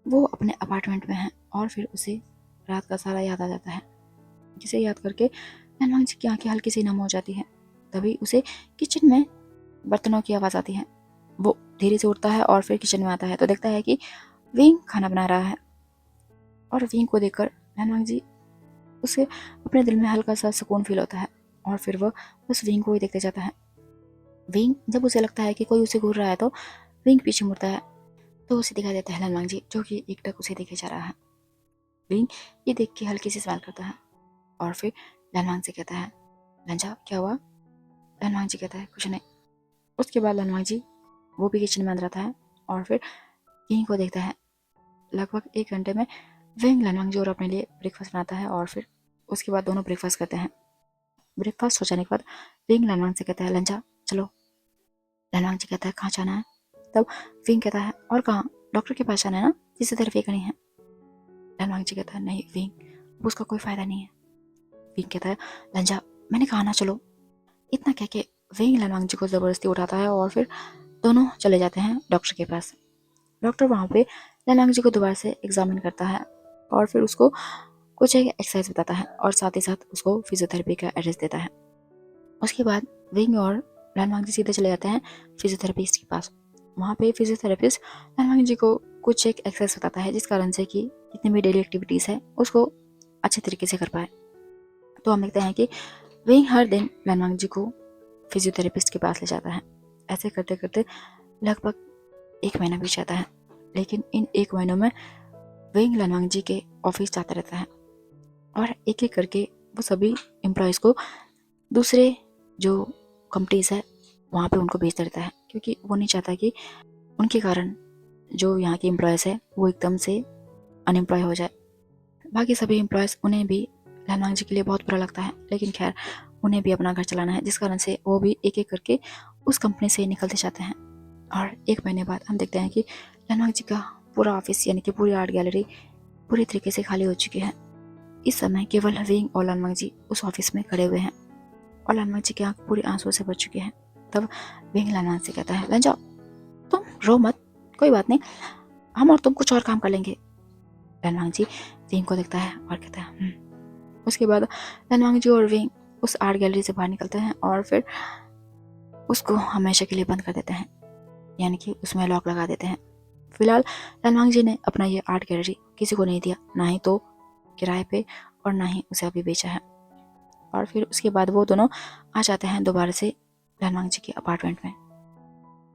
A: वो अपने अपार्टमेंट में है और फिर उसे रात का सारा याद आ जाता है, जिसे याद करके लालवांग जी की आंखें हल्की सी नम हो जाती हैं। तभी उसे किचन में बर्तनों की आवाज़ आती है। वो धीरे से उठता है और फिर किचन में आता है तो देखता है कि विंग खाना बना रहा है और विंग को देखकर लालवांग जी उसे अपने दिल में हल्का सा सुकून फील होता है और फिर वह उस विंग को ही देखते जाता है। विंग जब उसे लगता है कि कोई उसे घूर रहा है तो विंग पीछे मुड़ता है तो उसे दिखाई देता है लालवांग जी जो कि एकटक उसे देखे जा रहा है। विंग ये देख के हल्की सी स्माइल करता है और फिर लालवांग से कहता है लंजा क्या हुआ? लालवांग जी कहता है कुछ नहीं। उसके बाद लालवांग जी वो भी किचन में अंदर आता है और फिर विंग को देखता है। लगभग 1 घंटे में विंग लालवांग जी और अपने लिए ब्रेकफास्ट बनाता है और फिर उसके बाद दोनों ब्रेकफास्ट करते हैं। ब्रेकफास्ट हो जाने के बाद विंग लालवांग से कहता है लंजा चलो। लालवांग जी कहता है कहाँ जाना है? तब विंग कहता है और कहाँ, डॉक्टर के पास जाना है ना, फिजियोथेरेपी करनी है। लालवांग जी कहता है नहीं विंग, उसका कोई फायदा नहीं है। विंग कहता है लंजा मैंने कहा ना चलो। इतना कह के विंग लालवांग जी को जबरदस्ती उठाता है और फिर दोनों चले जाते हैं डॉक्टर के पास। डॉक्टर वहाँ पे लालवांग जी को दोबारा से एग्जामिन करता है और फिर उसको कुछ एक एक्सरसाइज बताता है और साथ ही साथ उसको फिजियोथेरेपी का एड्रेस देता है। उसके बाद विंग और लालवांग जी सीधे चले जाते हैं फिजियोथेरेपिस्ट के पास। वहाँ पे फिजियोथेरेपिस्ट लालवांग जी को कुछ एक एक्सरसाइज बताता है जिस कारण से कि जितनी भी डेली एक्टिविटीज़ है उसको अच्छे तरीके से कर पाए। तो हम देखते हैं कि विंग हर दिन लालवांग जी को फिजियोथेरेपिस्ट के पास ले जाता है। ऐसे करते करते लगभग 1 महीना बीत जाता है, लेकिन इन 1 महीनों में विंग लालवांग जी के ऑफिस जाता रहता है और एक एक करके वो सभी एम्प्लॉयज़ को दूसरे जो कंपनीज है वहाँ पे उनको भेजता रहता है, क्योंकि वो नहीं चाहता कि उनके कारण जो यहाँ के एम्प्लॉयज़ है वो एकदम से अनएम्प्लॉय हो जाए। बाकी सभी एम्प्लॉयज़ उन्हें भी लालवांग जी के लिए बहुत बुरा लगता है, लेकिन खैर उन्हें भी अपना घर चलाना है, जिस कारण से वो भी एक एक करके उस कंपनी से निकलते जाते हैं। और 1 महीने बाद हम देखते हैं कि लालवांग जी का पूरा ऑफिस यानी कि पूरी आर्ट गैलरी पूरी तरीके से खाली हो चुकी है। इस समय केवल विंग और लालवांग जी उस ऑफिस में खड़े हुए हैं और लालवांग जी की आंख पूरी आंसुओं से भर चुकी है। तब विंग लालवांग से कहता है लंजा तुम रो मत, कोई बात नहीं, हम और तुम कुछ और काम कर लेंगे। लालवांग जी विंग को देखता है और कहता है उसके बाद लालवांग जी और विंग उस आर्ट गैलरी से बाहर निकलते हैं और फिर उसको हमेशा के लिए बंद कर देते हैं, यानी कि उसमें लॉक लगा देते हैं। फिलहाल लालवांग जी ने अपना ये आर्ट गैलरी किसी को नहीं दिया, ना ही तो किराए पे और ना ही उसे अभी बेचा है। और फिर उसके बाद वो दोनों आ जाते हैं दोबारा से लालवांग जी के अपार्टमेंट में।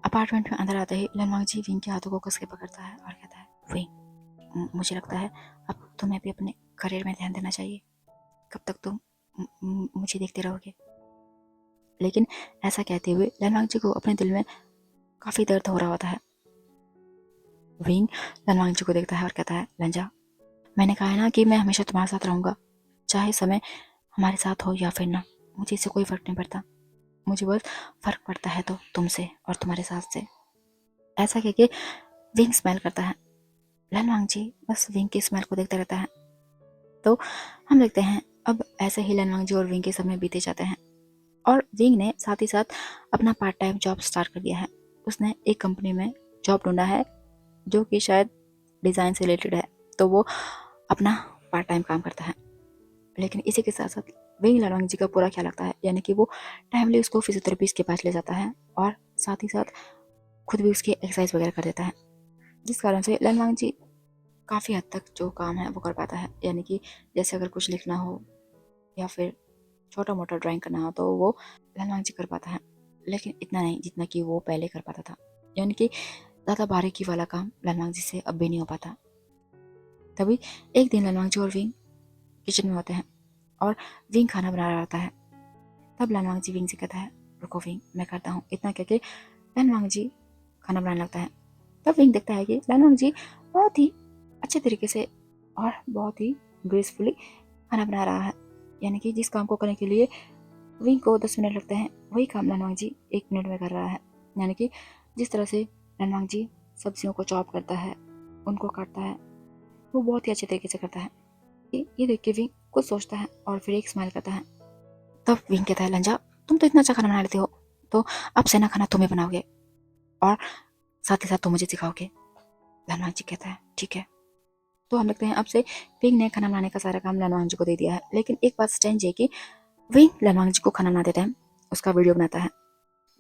A: अपार्टमेंट में अंदर आते ही लनवांग जी विंग के हाथों को कस के पकड़ता है और कहता है, विंग, मुझे लगता है अब तुम्हें भी अपने करियर में ध्यान देना चाहिए। कब तक तुम मुझे देखते रहोगे? लेकिन ऐसा कहते हुए लनवांग जी को अपने दिल में काफी दर्द हो रहा होता है। विंग लनवांग जी को देखता है और कहता है, लंजा, मैंने कहा है ना कि मैं हमेशा तुम्हारे साथ रहूंगा, चाहे समय हमारे साथ हो या फिर ना, मुझे इससे कोई फर्क नहीं पड़ता। मुझे बस फर्क पड़ता है तो तुमसे और तुम्हारे साथ से। ऐसा कह के विंग स्माइल करता है। लनवांग जी बस विंग की स्माइल को देखता रहता है। तो हम देखते हैं अब ऐसे ही लनवांग जी और विंग के समय बीते जाते हैं और विंग ने साथ ही साथ अपना पार्ट टाइम जॉब स्टार्ट कर दिया है। उसने एक कंपनी में जॉब ढूंढा है जो कि शायद डिज़ाइन से रिलेटेड है, तो वो अपना पार्ट टाइम काम करता है। लेकिन इसी के साथ साथ विंग लनवांग जी का पूरा ख्याल रखता है, यानी कि वो टाइमली उसको फिजियोथेरेपिस्ट के पास ले जाता है और साथ ही साथ खुद भी उसकी एक्सरसाइज वगैरह कर देता है, जिस कारण से लनवांग जी काफ़ी हद तक जो काम है वो कर पाता है। यानी कि जैसे अगर कुछ लिखना हो या फिर छोटा मोटा ड्राइंग करना हो तो वो लनवांग जी कर पाता है, लेकिन इतना नहीं जितना कि वो पहले कर पाता था। यानी कि ज़्यादा बारीकी वाला काम लनवांग जी से अब भी नहीं हो पाता। तभी एक दिन लनवांग जी और विंग किचन में होते हैं और विंग खाना बना रहा होता है। तब लनवांग जी विंग से कहता है, रुको विंग, मैं करता हूँ। इतना कहकर लनवांग जी खाना बनाने लगता है। तब विंग देखता है कि लनवांग जी बहुत ही अच्छे तरीके से और बहुत ही ग्रेसफुली खाना बना रहा है। यानी कि जिस काम को करने के लिए विंग को 10 मिनट लगते हैं, वही काम लनवांग जी 1 मिनट में कर रहा है। यानी कि जिस तरह से लनवांग जी सब्जियों को चॉप करता है, उनको काटता है, वो बहुत ही अच्छे तरीके से करता है। ये देख के विंग कुछ सोचता है और फिर एक स्माइल करता है। तब विंग कहता है, लंजा, तुम तो इतना अच्छा खाना बना लेते हो, तो अब से ना खाना तुम ही बनाओगे और साथ ही साथ तुम मुझे सिखाओगे। लनवांग जी कहता है, ठीक है। तो हम लगते हैं अब से विंग ने खाना बनाने का सारा काम लनवांग जी को दे दिया है। लेकिन एक बात स्टैंड है कि विंग लनवांग जी को खाना बनाते टाइम उसका वीडियो बनाता है।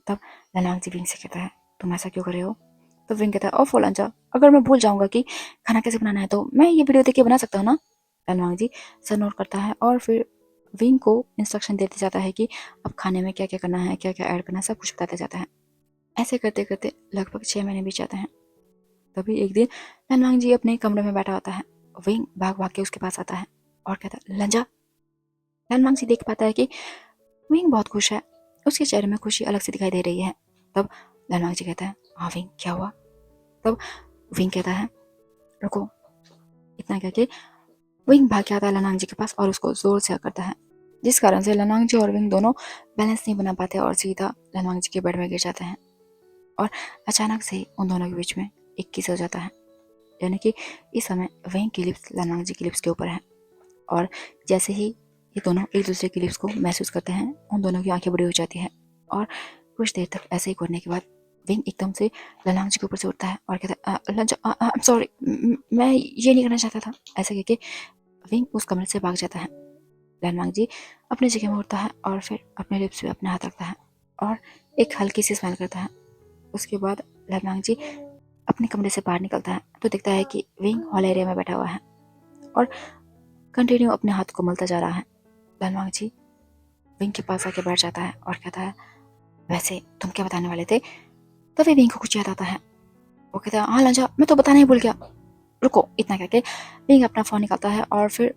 A: तब लनवांग जी विंग से कहता है, तुम ऐसा क्यों कर रहे हो? तो विंग कहता है, ओफो लंजा, अगर मैं भूल जाऊंगा कि खाना कैसे बनाना है तो मैं ये वीडियो देख के बना सकता हूँ ना। लनवांग जी सर नोट करता है और फिर विंग को इंस्ट्रक्शन देते जाता है कि अब खाने में क्या क्या करना है, क्या क्या ऐड करना है, सब कुछ बताते जाता है। ऐसे करते करते लगभग 6 महीने बीत जाते हैं। तभी एक दिन लनवांग जी अपने कमरे में बैठा होता है। विंग भाग भाग के उसके पास आता है और कहता है, लंजा। लनवांग जी देख पाता है कि विंग बहुत खुश है, उसके चेहरे में खुशी अलग से दिखाई दे रही है। तब लनवांग जी कहता है, हाँ विंग, क्या हुआ? तब विंग कहता है, रुको। इतना कह के विंग भाग के आता है लनवांग जी के पास और उसको जोर से करता है, जिस कारण से लनवांग जी और विंग दोनों बैलेंस नहीं बना पाते और सीधा लनवांग जी के बेड में गिर जाते हैं। और अचानक से उन दोनों के बीच में एक किस हो जाता है। यानी कि इस समय विंग की लिप्स लनवांग जी की लिप्स के ऊपर है और जैसे ही ये दोनों एक दूसरे की लिप्स को महसूस करते हैं, उन दोनों की आंखें बड़ी हो जाती है और कुछ देर तक ऐसे ही करने के बाद विंग एकदम से लनवांग जी के ऊपर से उठता है और कहता है, आई एम सॉरी, मैं ये नहीं करना चाहता था। ऐसे कहके विंग उस कमरे से भाग जाता है। लनवांग जी अपनी जगह में उठता है और फिर अपने लिप्स पे अपने हाथ रखता है और एक हल्की सी स्माइल करता है। उसके बाद लनवांग जी अपने कमरे से बाहर निकलता है तो दिखता है कि विंग हॉल एरिया में बैठा हुआ है और कंटिन्यू अपने हाथ को मलता जा रहा है। लनवांग जी विंग के पास आके बैठ जाता है और कहता है, वैसे तुम क्या बताने वाले थे? तभी विंग को कुछ याद आता है। वो कहता है, हाँ लंजा, मैं तो बताना ही भूल गया। रुको। इतना कहके विंग अपना फोन निकालता है और फिर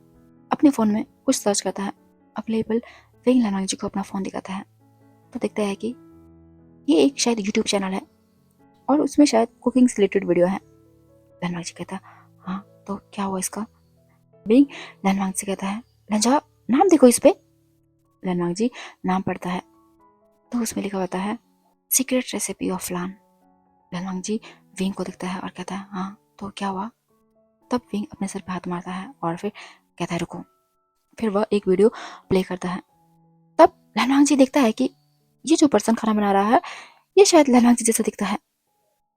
A: अपने फोन में कुछ सर्च करता है। अवेलेबल विंग लनवांग जी को अपना फोन दिखाता है तो दिखता है कि ये एक शायद यूट्यूब चैनल है और उसमें शायद कुकिंग से रिलेटेड वीडियो है। लनवांग जी कहता है, हाँ तो क्या हुआ इसका? विंग लनवांग से कहता है, लंजा, नाम देखो इस पे। लनवांग जी नाम पढ़ता है तो उसमें लिखा होता है, secret recipe of Lan. Lan Wangji विंग को दिखता है और कहता है, हाँ तो क्या हुआ? तब विंग अपने सर पे हाथ मारता है और फिर कहता है, रुको। फिर वह एक वीडियो प्ले करता है। तब लनवांग जी देखता है कि ये जो पर्सन खाना बना रहा है ये शायद लनवांग जी जैसा दिखता है।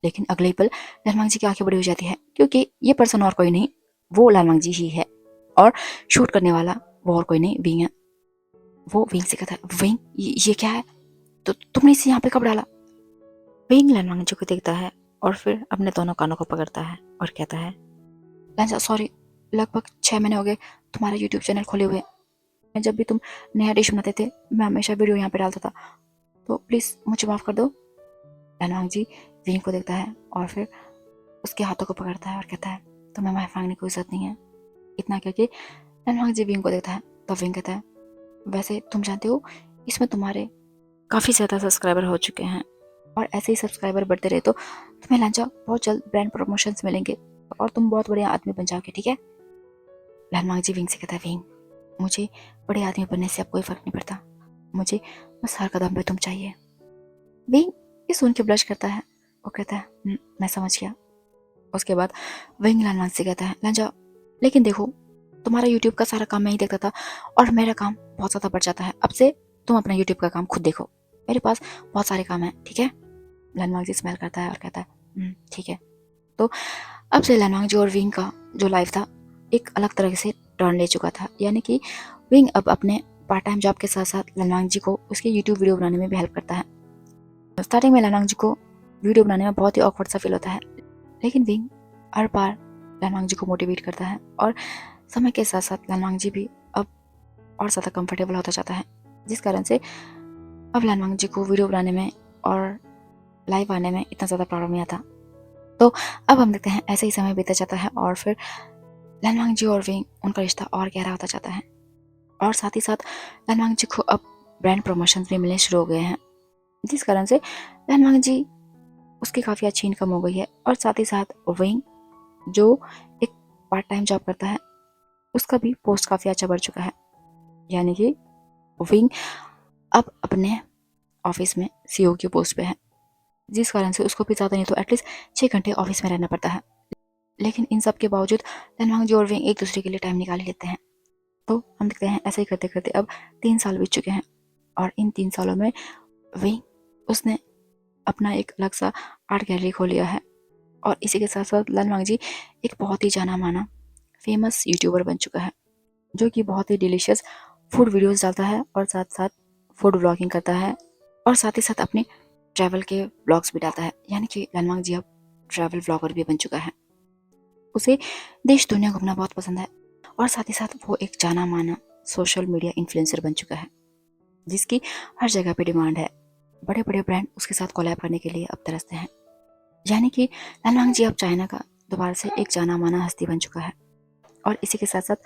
A: लेकिन अगले ही पल लनवांग जी की आंखें बड़ी हो जाती है क्योंकि ये पर्सन और कोई नहीं, वो लनवांग जी ही है और शूट करने वाला वो और कोई नहीं, विंग है। वो विंग से कहता है, विंग, ये क्या है? तो तुमने इसे यहाँ पे कब डाला? विंग लनवांग जी को देखता है और फिर अपने दोनों कानों को पकड़ता है और कहता है, लंजा सॉरी, लगभग 6 महीने हो गए तुम्हारा यूट्यूब चैनल खोले हुए। जब भी तुम नया डिश बनाते थे मैं हमेशा वीडियो यहाँ पे डालता था, तो प्लीज़ मुझे माफ़ कर दो। लनवांग जी विंग को देखता है और फिर उसके हाथों को पकड़ता है और कहता है तुम्हें माफी मांगने की कोई जरूरत नहीं है। इतना करके लनवांग जी विंग को देखता है तो विंग कहता है वैसे तुम जानते हो इसमें तुम्हारे काफ़ी ज़्यादा सब्सक्राइबर हो चुके हैं और ऐसे ही सब्सक्राइबर बढ़ते रहे तो तुम्हें लांचा बहुत जल्द ब्रांड प्रमोशंस मिलेंगे और तुम बहुत बड़े आदमी बन जाओगे, ठीक है। लनवांग जी विंग से कहता है विंग मुझे बड़े आदमी बनने से अब कोई फर्क नहीं पड़ता, मुझे बस हर कदम पे तुम चाहिए। विंग ये सुन के ब्लश करता है वो कहता है मैं समझ गया। उसके बाद विंग लनवांग से कहता है लांचा लेकिन देखो तुम्हारा यूट्यूब का सारा काम मैं ही देखता था और मेरा काम बहुत ज़्यादा बढ़ जाता है, अब से तुम अपना यूट्यूब का काम खुद देखो, मेरे पास बहुत सारे काम हैं, ठीक है। लनवांग जी स्माइल करता है और कहता है ठीक है। तो अब से लनवांग जी और विंग का जो लाइफ था एक अलग तरह से टर्न ले चुका था, यानी कि विंग अब अपने पार्ट टाइम जॉब के साथ साथ लनवांग जी को उसके यूट्यूब वीडियो बनाने में भी हेल्प करता है। स्टार्टिंग में लनवांग जी को वीडियो बनाने में बहुत ही ऑकवर्ड सा फील होता है, लेकिन विंग हर बार लनवांग जी को मोटिवेट करता है और समय के साथ साथ लनवांग जी भी अब और ज़्यादा कंफर्टेबल होता जाता है, जिस कारण से अब लनवांग जी को वीडियो बनाने में और लाइव आने में इतना ज़्यादा प्रॉब्लम नहीं आता। तो अब हम देखते हैं ऐसे ही समय बीता जाता है और फिर लनवांग जी और विंग उनका रिश्ता और गहरा होता जाता है और साथ ही साथ लनवांग जी को अब ब्रांड प्रमोशंस भी मिलने शुरू हो गए हैं, जिस कारण से लनवांग जी उसकी काफ़ी अच्छी इनकम हो गई है और साथ ही साथ विंग जो एक पार्ट टाइम जॉब करता है उसका भी पोस्ट काफ़ी अच्छा बढ़ चुका है, यानी कि विंग अब अपने ऑफिस में सीईओ की पोस्ट पे है, जिस कारण से उसको भी ज़्यादा नहीं तो एटलीस्ट 6 घंटे ऑफिस में रहना पड़ता है। लेकिन इन सब के बावजूद लनवांग जी और विंग एक दूसरे के लिए टाइम निकाल ही लेते हैं। तो हम देखते हैं ऐसे ही करते करते अब 3 साल बीत चुके हैं और इन 3 सालों में विंग उसने अपना एक अलग सा आर्ट गैलरी खोल लिया है और इसी के साथ साथ लनवांग जी एक बहुत ही जाना माना फेमस यूट्यूबर बन चुका है, जो कि बहुत ही डिलीशियस फूड वीडियोस डालता है और साथ साथ फूड ब्लॉगिंग करता है और साथ ही साथ अपने ट्रैवल के ब्लॉग्स भी डालता है, यानी कि लनवांग जी अब ट्रैवल ब्लॉगर भी बन चुका है। उसे देश दुनिया घूमना बहुत पसंद है और साथ ही साथ वो एक जाना माना सोशल मीडिया इन्फ्लुएंसर बन चुका है, जिसकी हर जगह पे डिमांड है। बड़े बड़े ब्रांड उसके साथ कोलैब करने के लिए अब तरसते हैं, यानी कि लनवांग जी अब चाइना का दोबारा से एक जाना माना हस्ती बन चुका है। और इसी के साथ साथ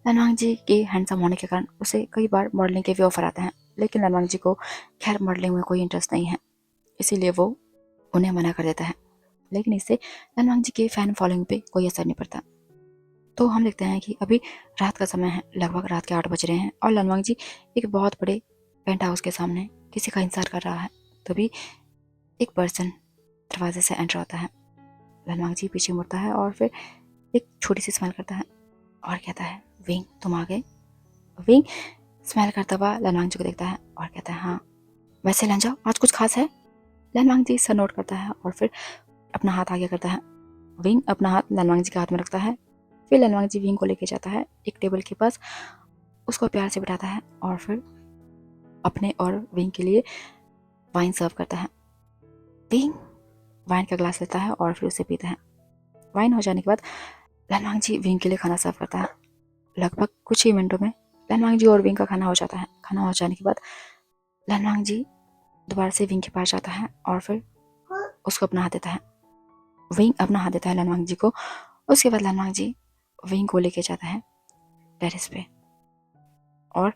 A: लनवांग जी के हैंडसम होने के कारण उसे कई बार मॉडलिंग के भी ऑफर आते हैं, लेकिन लनवांग जी को खैर मॉडलिंग में कोई इंटरेस्ट नहीं है, इसीलिए वो उन्हें मना कर देता है। लेकिन इससे लनवांग जी के फैन फॉलोइंग पे कोई असर नहीं पड़ता। तो हम देखते हैं कि अभी रात का समय है, लगभग रात के 8 बज रहे हैं और लनवांग जी एक बहुत बड़े पेंट हाउस के सामने किसी का इंतजार कर रहा है। तभी एक पर्सन दरवाजे से एंटर होता है। लनवांग जी पीछे मुड़ता है और फिर एक छोटी सी स्माइल करता है और कहता है विंग तुम आ गए। विंग स्माइल करता हुआ लनवांग जी को देखता है और कहता है हाँ वैसे लंजा आज कुछ खास है। लनवांग जी सर नोट करता है और फिर अपना हाथ आगे करता है। विंग अपना हाथ लनवांग जी के हाथ में रखता है। फिर लनवांग जी विंग को लेके जाता है एक टेबल के पास, उसको प्यार से बिठाता है और फिर अपने और विंग के लिए वाइन सर्व करता है। विंग वाइन का ग्लास लेता है और फिर उसे पीता है। वाइन हो जाने के बाद लनवांग जी विंग के लिए खाना सर्व करता है। लगभग कुछ ही मिनटों में लनवांग जी और विंग का खाना हो जाता है। खाना हो जाने के बाद लनवांग जी दोबारा से विंग के पास जाता है और फिर उसको अपना हाथ देता है। विंग अपना हाथ देता है लनवांग जी को। उसके बाद लनवांग जी विंग को लेके जाता है टेरेस पे और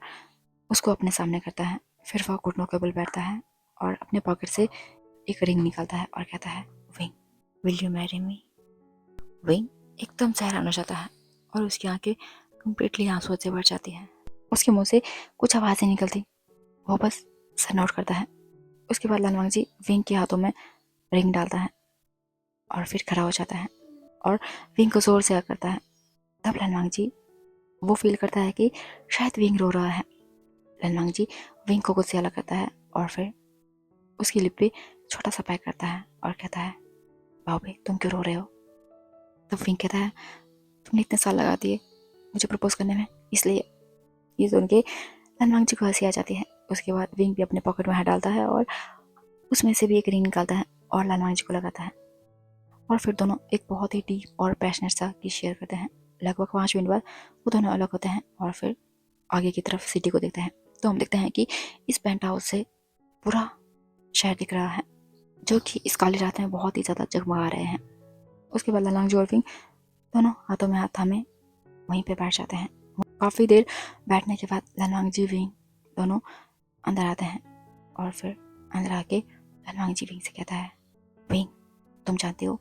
A: उसको अपने सामने करता है। फिर वह घुटनों के बल बैठता है और अपने पॉकेट से एक रिंग निकालता है और कहता है wing will you marry me. Wing एकदम से हैरान हो जाता है और उसकी आंखें कंप्लीटली आंसुओं से भर जाती हैं। उसके मुंह से कुछ आवाज़ नहीं निकलती, वो बस सर नोट करता है। उसके बाद लनवांग जी विंग के हाथों में रिंग डालता है और फिर खड़ा हो जाता है और विंग को जोर से करता है। तब लनवांग जी वो फील करता है कि शायद विंग रो रहा है। लनवांग जी विंग को गुस्से अलग करता है और फिर उसकी लिप पे छोटा सा पैक करता है और कहता है बाबे तुम क्यों रो रहे हो। तब विंग कहता है तुमने इतने साल लगा दिए मुझे प्रपोज करने में, इसलिए। ये सुन के लनवांग जी को हंसी आ जाती है। उसके बाद विंग भी अपने पॉकेट में हाथ डालता है और उसमें से भी एक रिंग निकालता है और लनवांग जी को लगाता है और फिर दोनों एक बहुत ही डीप और पैशनेट सा किस शेयर करते हैं। लगभग 5 मिनट बाद वो दोनों अलग होते हैं और फिर आगे की तरफ सिटी को देखते हैं। तो हम देखते हैं कि इस पेंट हाउस से पूरा शहर दिख रहा है। जो कि इस काली रात में बहुत ही ज़्यादा जगमगा रहे हैं। उसके बाद ललांगजी और विंग दोनों हाथों में हाथ थामे वहीं पे बैठ जाते हैं। काफ़ी देर बैठने के बाद ललांगजी विंग दोनों अंदर आते हैं और फिर अंदर आके ललांगजी विंग से कहता है, विंग तुम जानती हो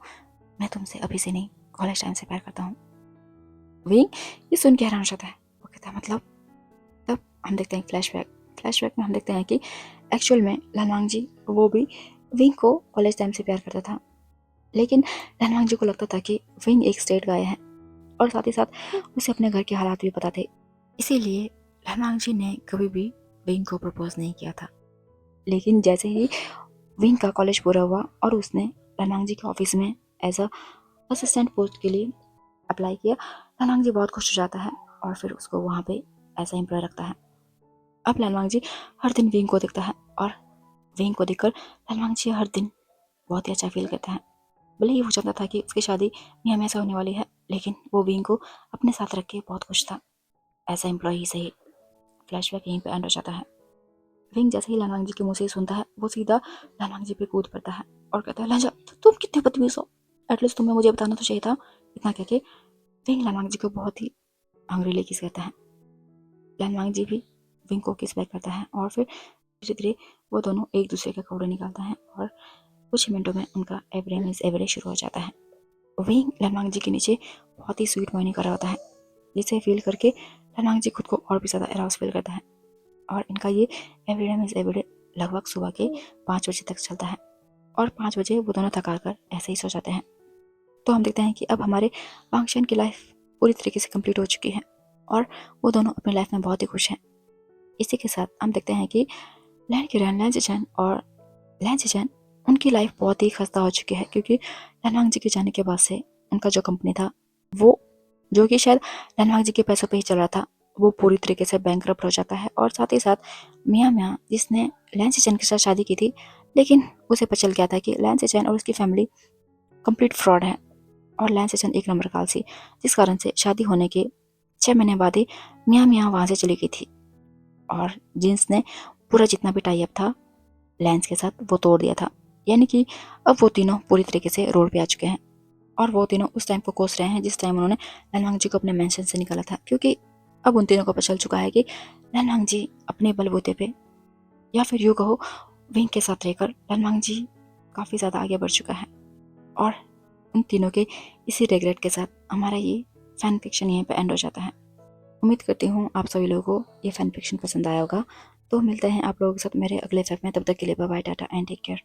A: मैं तुमसे अभी से नहीं कॉलेज टाइम से प्यार करता हूँ। विंग ये सुन के हैरान हो जाता है। वो कहता है मतलब? तब हम देखते हैं फ्लैशबैक में हम देखते हैं कि एक्चुअल में ललांगजी वो भी विंग को कॉलेज टाइम से प्यार करता था, लेकिन ललांगजी को लगता था कि विंग एक स्टेट गाय है और साथ ही साथ उसे अपने घर के हालात भी पता थे। इसीलिए ललांगजी ने कभी भी विंग को प्रपोज नहीं किया था। लेकिन जैसे ही विंग का कॉलेज पूरा हुआ और उसने ललांगजी के ऑफिस में एज अ असिस्टेंट पोस्ट के लिए अप्लाई किया, ललांगजी बहुत खुश हो जाता है और फिर उसको वहाँ पे एज अ एम्प्लॉय रखता है। अब ललांगजी हर दिन विंग को देखता है और विंग को देखकर ललांगजी हर दिन बहुत ही अच्छा फील करता है। भले ही वो जानता था कि उसकी शादी मियाँ से होने वाली है, लेकिन वो विंग को अपने साथ रख के बहुत खुश था एज अ एम्प्लॉय से ही। फ्लैशबैक यहीं पे एंड हो जाता है। विंग जैसे ही ललांगजी के मुंह से सुनता है वो सीधा ललांगजी पे कूद पड़ता है और कहता है, लहजा तुम कितने बदतमीज हो, एटलीस्ट तुम्हें मुझे बताना तो चाहिए था। इतना कहके विंग ललांगजी को बहुत ही अंग्रेजी किस कहता है। ललांगजी भी विंग को किस बैक करता है और फिर धीरे धीरे वो दोनों एक दूसरे के कपड़े निकालते हैं और कुछ मिनटों में उनका एवरी मीन्स एवरी शुरू हो जाता है। विंग ललांगजी के नीचे बहुत ही स्वीट मॉर्निंग कर रहा होता है, जिसे फील करके ललांगजी खुद को और भी ज़्यादा एराउज फील करता है और इनका ये एवरीडे मीन्स एवरीडे लगभग सुबह के 5 बजे तक चलता है और 5 बजे वो दोनों थका कर ऐसे ही सो जाते हैं। तो हम देखते हैं कि अब हमारे वांगशन की लाइफ पूरी तरीके से कंप्लीट हो चुकी है और वो दोनों अपनी लाइफ में बहुत ही खुश हैं। इसी के साथ हम देखते हैं कि लैन किरण, लैन जिचन और लैन जिचन उनकी लाइफ बहुत ही खस्ता हो चुकी है, क्योंकि लैनवांग जी के जाने के बाद से उनका जो कंपनी था वो, जो कि शायद लैनवांग जी के पैसों पे ही चल रहा था, वो पूरी तरीके से बैंकरप्ट हो जाता है। और साथ ही साथ मियाँ जिसने लैन जिचन के साथ शादी की थी, लेकिन उसे पता चल गया था कि लैन जिचन और उसकी फैमिली कंप्लीट फ्रॉड है और लैन जिचन एक नंबर का आलसी, जिस कारण से शादी होने के 6 महीने बाद ही मियाँ वहाँ से चली गई थी और जिन्स ने पूरा जितना भी टाई अप था लैंस के साथ वो तोड़ दिया था। यानी कि अब वो तीनों पूरी तरीके से रोड पे आ चुके हैं और वो तीनों उस टाइम को कोस रहे हैं जिस टाइम उन्होंने लैनवांग जी को अपने मेंशन से निकाला था, क्योंकि अब उन तीनों को पता चल चुका है कि लैनवांग जी अपने बलबूते पे, या फिर यूँ कहो विंग के साथ रहकर लैनवांग जी काफ़ी ज़्यादा आगे बढ़ चुका है। और उन तीनों के इसी रिग्रेट के साथ हमारा ये फैन फिक्शन यहीं पर एंड हो जाता है। उम्मीद करती हूँ आप सभी लोगों को ये फैन फिक्शन पसंद आया होगा। तो मिलते हैं आप लोगों के साथ मेरे अगले फिल्म में, तब तक के लिए bye bye, tata and take care.